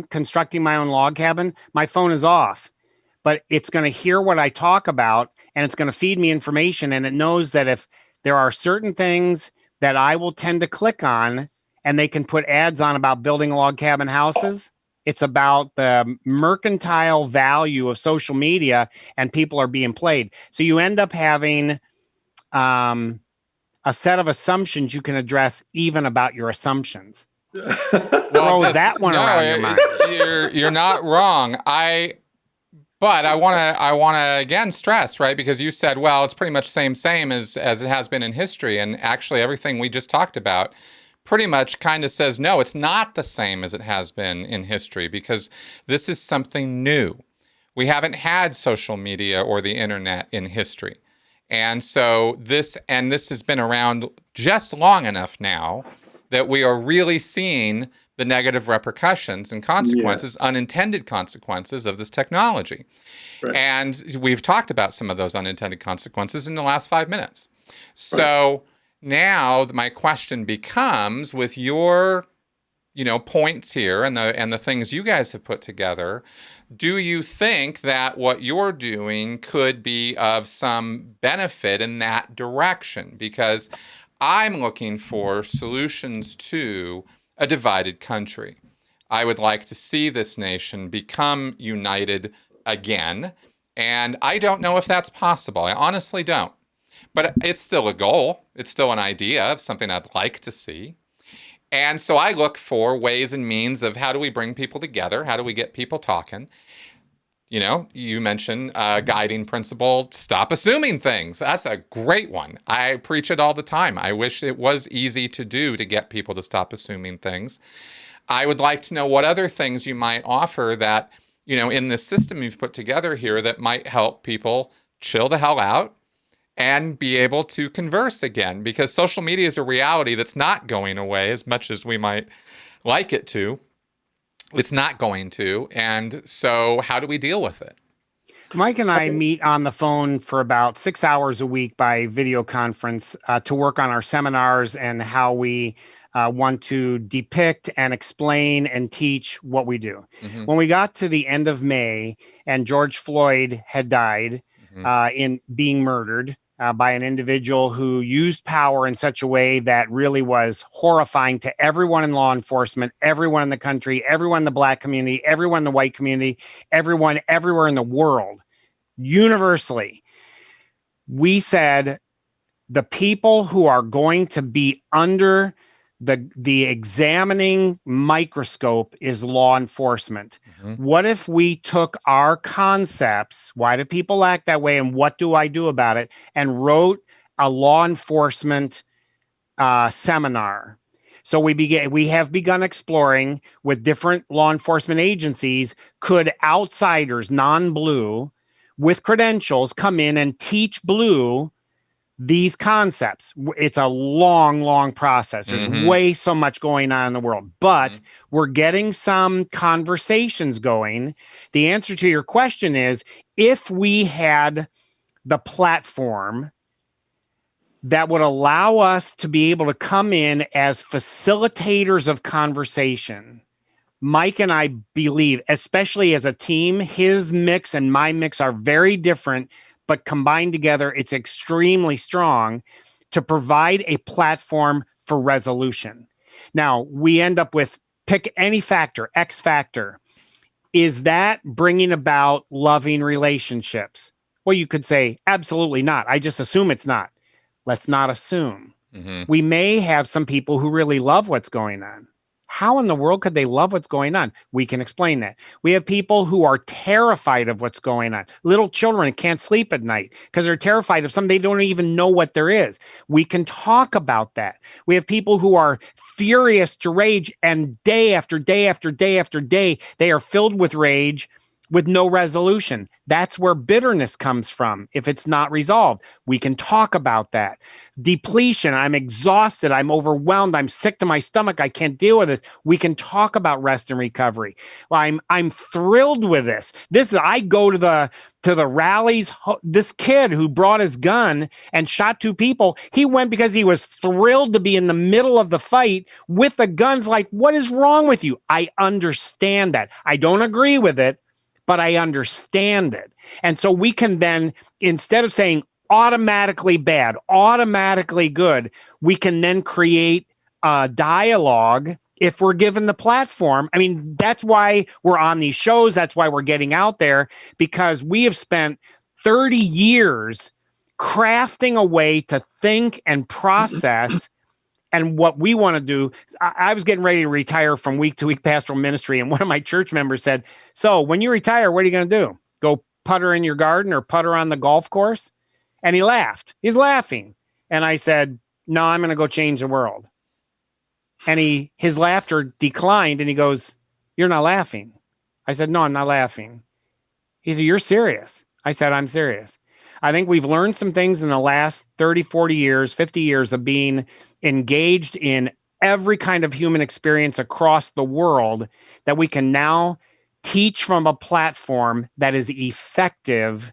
Speaker 2: constructing my own log cabin, my phone is off. But it's going to hear what I talk about, and it's going to feed me information. And it knows that if there are certain things that I will tend to click on, and they can put ads on about building log cabin houses, it's about the mercantile value of social media, and people are being played. So you end up having a set of assumptions you can address even about your assumptions. Throw that one around your mind.
Speaker 1: You're not wrong. But I want to again stress, right? Because you said, well, it's pretty much same as it has been in history. And actually everything we just talked about pretty much kind of says, no, it's not the same as it has been in history, because this is something new. We haven't had social media or the internet in history. And so this has been around just long enough now that we are really seeing the negative repercussions and consequences, unintended consequences of this technology. Right. And we've talked about some of those unintended consequences in the last 5 minutes. So now my question becomes, with your, points here and the things you guys have put together, do you think that what you're doing could be of some benefit in that direction? Because I'm looking for solutions to a divided country. I would like to see this nation become united again, and I don't know if that's possible. I honestly don't. But it's still a goal. It's still an idea of something I'd like to see. And so I look for ways and means of, how do we bring people together? How do we get people talking? You mentioned guiding principle, stop assuming things. That's a great one. I preach it all the time. I wish it was easy to do, to get people to stop assuming things. I would like to know what other things you might offer that, in this system you've put together here that might help people chill the hell out and be able to converse again, because social media is a reality that's not going away as much as we might like it to. It's not going to. And so how do we deal with it?
Speaker 2: Myke and I meet on the phone for about 6 hours a week by video conference to work on our seminars and how we want to depict and explain and teach what we do.
Speaker 1: Mm-hmm.
Speaker 2: When we got to the end of May and George Floyd had died in being murdered by an individual who used power in such a way that really was horrifying to everyone in law enforcement, everyone in the country, everyone in the Black community, everyone in the white community, everyone everywhere in the world. Universally, we said the people who are going to be under the examining microscope is law enforcement.
Speaker 1: Mm-hmm.
Speaker 2: What if we took our concepts, why do people act that way and what do I do about it, and wrote a law enforcement seminar? So we have begun exploring with different law enforcement agencies, could outsiders, non-blue, with credentials come in and teach blue these concepts. It's a long, long process. There's way so much going on in the world, but we're getting some conversations going. The answer to your question is, if we had the platform that would allow us to be able to come in as facilitators of conversation, Myke and I believe, especially as a team, his mix and my mix are very different, but combined together, it's extremely strong to provide a platform for resolution. Now, we end up with pick any factor, X factor. Is that bringing about loving relationships? Well, you could say, absolutely not. I just assume it's not. Let's not assume. We may have some people who really love what's going on. How in the world could they love what's going on? We can explain that. We have people who are terrified of what's going on. Little children can't sleep at night because they're terrified of something they don't even know what there is. We can talk about that. We have people who are furious to rage, and day after day after day after day, they are filled with rage with no resolution. That's where bitterness comes from. If it's not resolved, we can talk about that. Depletion. I'm exhausted. I'm overwhelmed. I'm sick to my stomach. I can't deal with this. We can talk about rest and recovery. Well, I'm thrilled with this. I go to the rallies. This kid who brought his gun and shot 2 people, he went because he was thrilled to be in the middle of the fight with the guns. Like, what is wrong with you? I understand that. I don't agree with it, but I understand it. And so we can then, instead of saying automatically bad, automatically good, we can then create a dialogue if we're given the platform. I mean, that's why we're on these shows. That's why we're getting out there, because we have spent 30 years crafting a way to think and process. And what we want to do, I was getting ready to retire from week to week pastoral ministry. And one of my church members said, so when you retire, what are you going to do? Go putter in your garden or putter on the golf course? And he laughed. He's laughing. And I said, no, I'm going to go change the world. And his laughter declined. And he goes, you're not laughing. I said, no, I'm not laughing. He said, you're serious. I said, I'm serious. I think we've learned some things in the last 30, 40 years, 50 years of being engaged in every kind of human experience across the world that we can now teach from a platform that is effective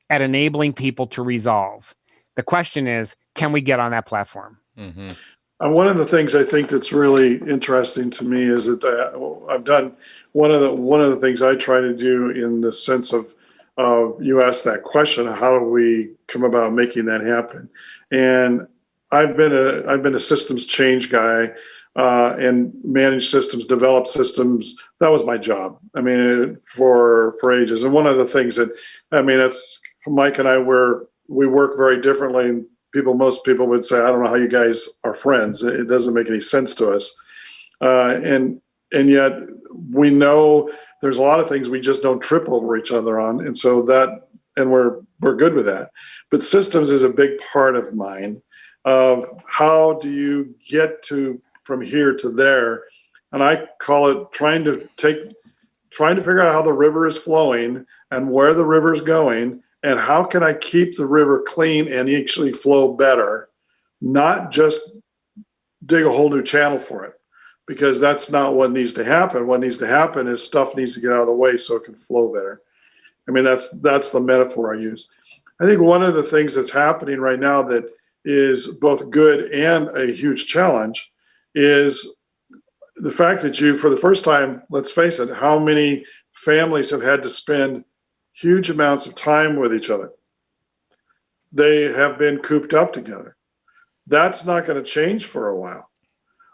Speaker 2: at enabling people to resolve. The question is, can we get on that platform?
Speaker 1: Mm-hmm.
Speaker 3: One of the things I think that's really interesting to me is that I've done one of the things I try to do in the sense of you asked that question, how do we come about making that happen? And I've been a systems change guy and manage systems, develop systems. That was my job. I mean, for ages. And one of the things that, I mean, that's Myke and I we work very differently. Most people would say, I don't know how you guys are friends. It doesn't make any sense to us. And yet we know there's a lot of things we just don't trip over each other on. And so we're good with that. But systems is a big part of mine, of how do you get from here to there And I call it trying to figure out how the river is flowing and where the river is going and how can I keep the river clean and actually flow better, not just dig a whole new channel for it, because that's not what needs to happen. What needs to happen is stuff needs to get out of the way so it can flow better. I mean, that's the metaphor I use. I think one of the things that's happening right now that is both good and a huge challenge is the fact that for the first time, let's face it, how many families have had to spend huge amounts of time with each other. They have been cooped up together. That's not going to change for a while.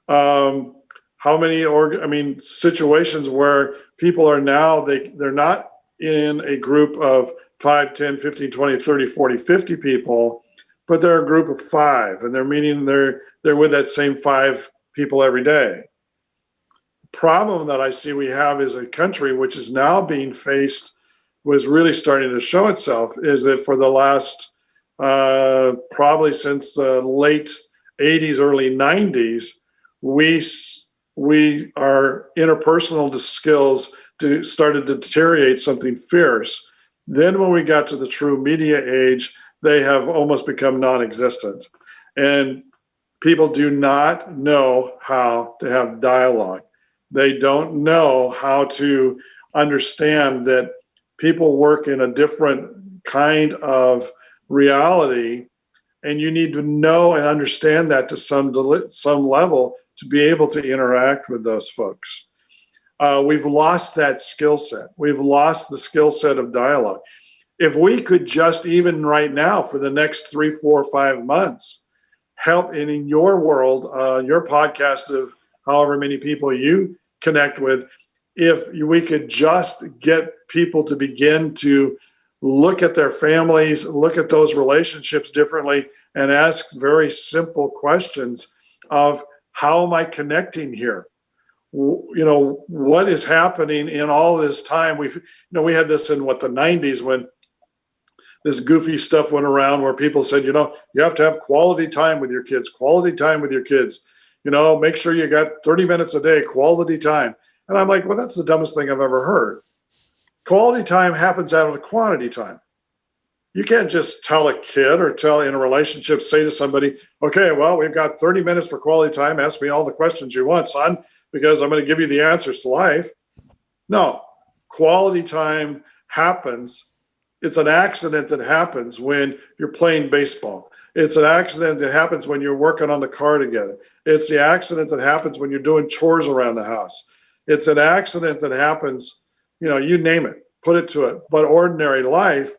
Speaker 3: How many situations where people are now, they're not in a group of 5, 10, 15, 20, 30, 40, 50 people, but they're a group of 5, and they're with that same 5 people every day. Problem that I see we have is a country which is now being faced, was really starting to show itself, is that for the last probably since the late 80s, early 90s, our interpersonal skills started to deteriorate something fierce. Then when we got to the true media age, they have almost become non-existent. And people do not know how to have dialogue. They don't know how to understand that people work in a different kind of reality, and you need to know and understand that to some level to be able to interact with those folks. We've lost that skill set. We've lost the skill set of dialogue. If we could just, even right now, for the next 3, 4, 5 months, help in your world, your podcast of however many people you connect with, if we could just get people to begin to look at their families, look at those relationships differently, and ask very simple questions of, how am I connecting here? What is happening in all this time? We had this in the 90s when this goofy stuff went around where people said, you have to have quality time with your kids, make sure you got 30 minutes a day, quality time. And I'm like, well, that's the dumbest thing I've ever heard. Quality time happens out of quantity time. You can't just tell a kid or tell in a relationship, say to somebody, okay, well, we've got 30 minutes for quality time. Ask me all the questions you want, son, because I'm going to give you the answers to life. No, quality time happens. It's an accident that happens when you're playing baseball. It's an accident that happens when you're working on the car together. It's the accident that happens when you're doing chores around the house. It's an accident that happens, you name it, put it to it, but ordinary life.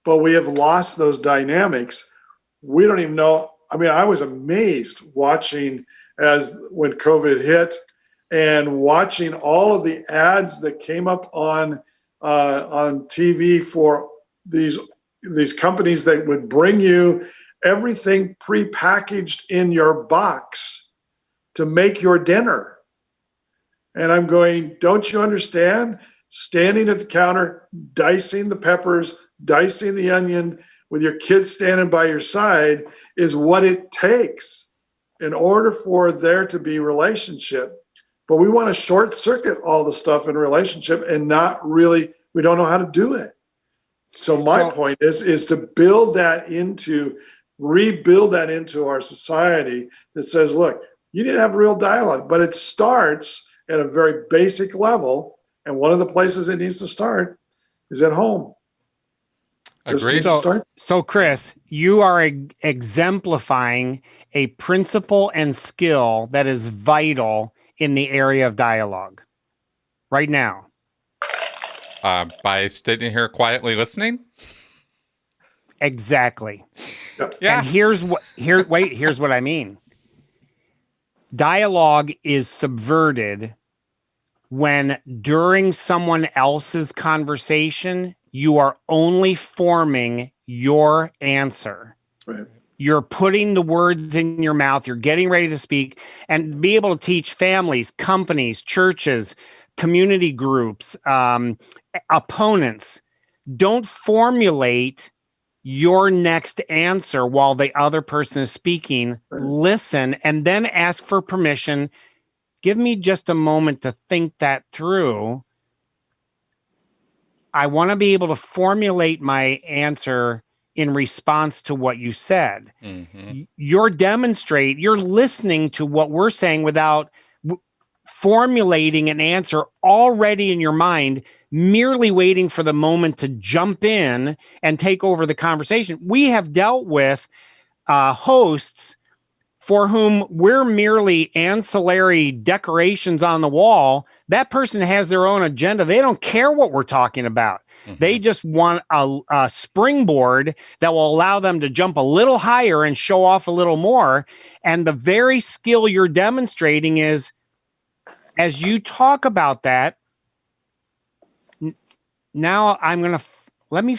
Speaker 3: But we have lost those dynamics. We don't even know. I mean, I was amazed watching when COVID hit and watching all of the ads that came up on TV for these companies that would bring you everything prepackaged in your box to make your dinner. And I'm going, don't you understand? Standing at the counter, dicing the peppers, dicing the onion with your kids standing by your side is what it takes in order for there to be relationship. But we want to short circuit all the stuff in relationship and we don't know how to do it. So my point is to rebuild that into our society that says, look, you need to have real dialogue, but it starts at a very basic level. And one of the places it needs to start is at home.
Speaker 1: Agreed.
Speaker 2: So Chris, you are exemplifying a principle and skill that is vital in the area of dialogue right now.
Speaker 1: By sitting here quietly listening?
Speaker 2: Exactly.
Speaker 3: Yeah.
Speaker 2: And here's what I mean. Dialogue is subverted when during someone else's conversation, you are only forming your answer.
Speaker 3: Right.
Speaker 2: You're putting the words in your mouth. You're getting ready to speak and be able to teach families, companies, churches, community groups, opponents. Don't formulate your next answer while the other person is speaking. Listen and then ask for permission Give me just a moment to think that through. I want to be able to formulate my answer in response to what you said. You're listening to what we're saying without formulating an answer already in your mind, merely waiting for the moment to jump in and take over the conversation. We have dealt with hosts for whom we're merely ancillary decorations on the wall. That person has their own agenda. They don't care what we're talking about. They just want a springboard that will allow them to jump a little higher and show off a little more. And the very skill you're demonstrating is, as you talk about that, now I'm going to let me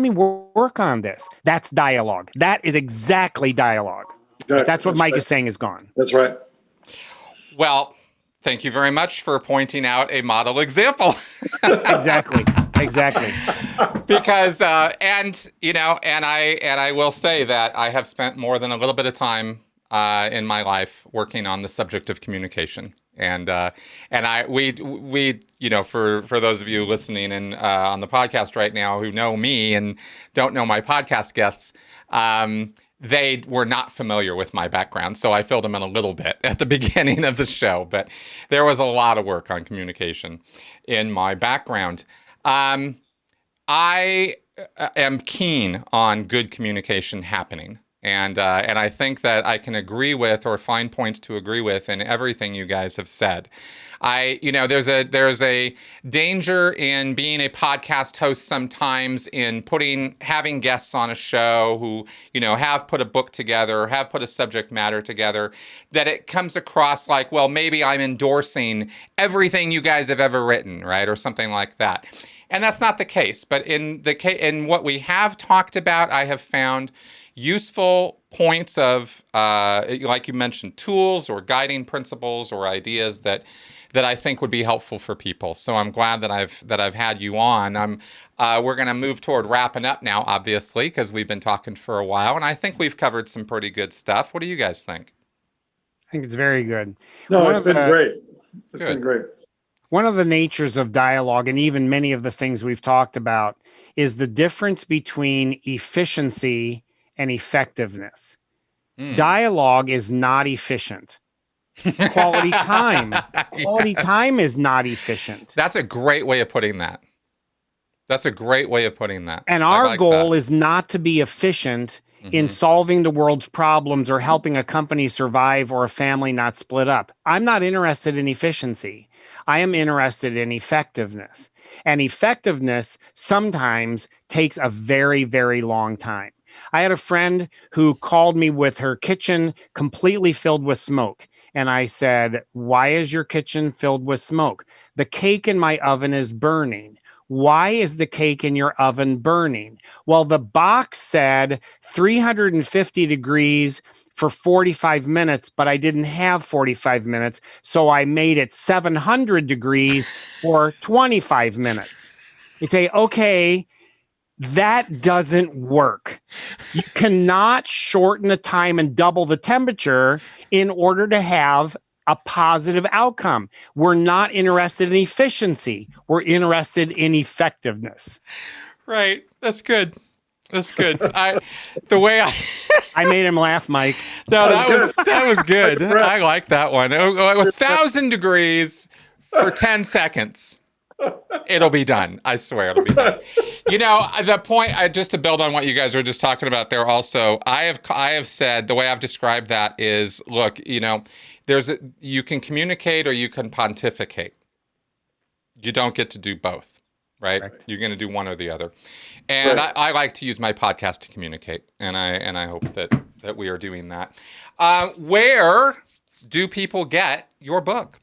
Speaker 2: work on this. That's dialogue. That is exactly dialogue.
Speaker 3: Exactly.
Speaker 2: That's what Myke is saying is gone.
Speaker 3: That's right.
Speaker 1: Well, thank you very much for pointing out a model example.
Speaker 2: Exactly.
Speaker 1: Because and I will say that I have spent more than a little bit of time in my life working on the subject of communication. And we for those of you listening and on the podcast right now who know me and don't know my podcast guests, they were not familiar with my background, so I filled them in a little bit at the beginning of the show. But there was a lot of work on communication in my background. I am keen on good communication happening. And I think that I can agree with or find points to agree with in everything you guys have said. There's a danger in being a podcast host sometimes in having guests on a show who, have put a book together, have put a subject matter together, that it comes across like, well, maybe I'm endorsing everything you guys have ever written, right? Or something like that. And that's not the case. But in what we have talked about, I have found useful points of, like you mentioned, tools or guiding principles or ideas that I think would be helpful for people. So I'm glad that I've had you on. We're going to move toward wrapping up now, obviously, because we've been talking for a while, and I think we've covered some pretty good stuff. What do you guys think?
Speaker 2: I think it's very good.
Speaker 3: No, it's been great. It's been great.
Speaker 2: One of the natures of dialogue, and even many of the things we've talked about, is the difference between efficiency and effectiveness. Dialogue is not efficient. Quality time is not efficient.
Speaker 1: That's a great way of putting that.
Speaker 2: And our goal is not to be efficient in solving the world's problems or helping a company survive or a family not split up. I'm not interested in efficiency. I am interested in effectiveness. And effectiveness sometimes takes a very, very long time. I had a friend who called me with her kitchen completely filled with smoke. And I said, "Why is your kitchen filled with smoke?" "The cake in my oven is burning." "Why is the cake in your oven burning?" "Well, the box said 350 degrees for 45 minutes, but I didn't have 45 minutes. So I made it 700 degrees for 25 minutes. You say, okay, that doesn't work. You cannot shorten the time and double the temperature in order to have a positive outcome. We're not interested in efficiency. We're interested in effectiveness.
Speaker 1: Right. That's good. I
Speaker 2: made him laugh, Myke.
Speaker 1: No, that was good. I like that one. 1,000 degrees for 10 seconds. It'll be done. I swear it'll be done. The point, just to build on what you guys were just talking about there also, I have said, the way I've described that is, look, you can communicate or you can pontificate. You don't get to do both, right? Correct. You're going to do one or the other. And right. I like to use my podcast to communicate, and I hope that we are doing that. Where do people get your book?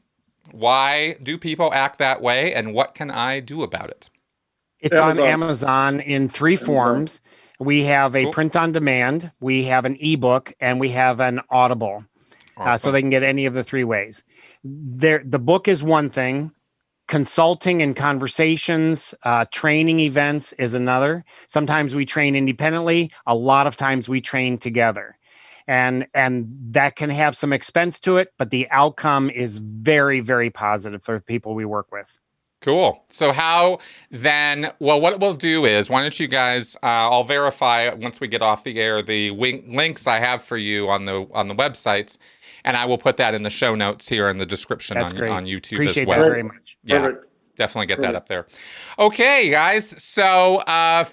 Speaker 1: Why do people act that way, and what can I do about it?
Speaker 2: It's on Amazon in three forms. We have a print on demand, we have an ebook, and we have an Audible. Awesome. So they can get any of the three ways. The book is one thing. Consulting and conversations, training events is another. Sometimes we train independently. A lot of times we train together. and that can have some expense to it, but the outcome is very, very positive for people we work with.
Speaker 1: Cool. So how then, well, what we'll do is, why don't you guys, I'll verify once we get off the air, the links I have for you on the websites, and I will put that in the show notes here in the description on YouTube
Speaker 2: Appreciate
Speaker 1: as well.
Speaker 2: that very much.
Speaker 1: Yeah.
Speaker 3: Perfect.
Speaker 1: Definitely get that up there. Okay, guys. So,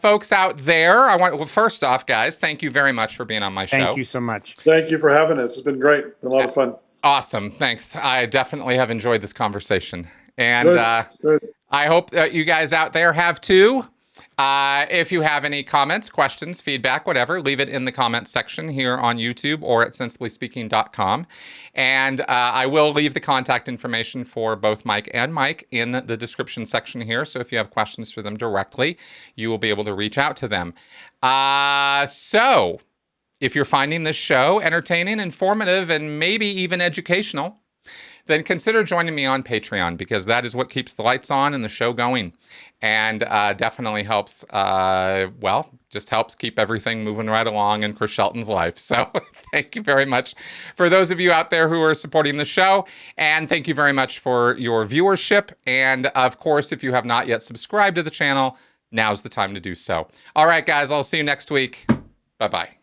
Speaker 1: folks out there, well, first off, guys, thank you very much for being on my show.
Speaker 2: Thank you so much.
Speaker 3: Thank you for having us. It's been great. Been a lot of fun.
Speaker 1: Awesome. Thanks. I definitely have enjoyed this conversation. And
Speaker 3: Good.
Speaker 1: I hope that you guys out there have too. If you have any comments, questions, feedback, whatever, leave it in the comments section here on YouTube or at sensiblyspeaking.com. And I will leave the contact information for both Myke and Myke in the description section here. So if you have questions for them directly, you will be able to reach out to them. So if you're finding this show entertaining, informative, and maybe even educational, then consider joining me on Patreon, because that is what keeps the lights on and the show going, and definitely helps, just helps keep everything moving right along in Chris Shelton's life. So thank you very much for those of you out there who are supporting the show, and thank you very much for your viewership. And of course, if you have not yet subscribed to the channel, now's the time to do so. All right, guys, I'll see you next week. Bye-bye.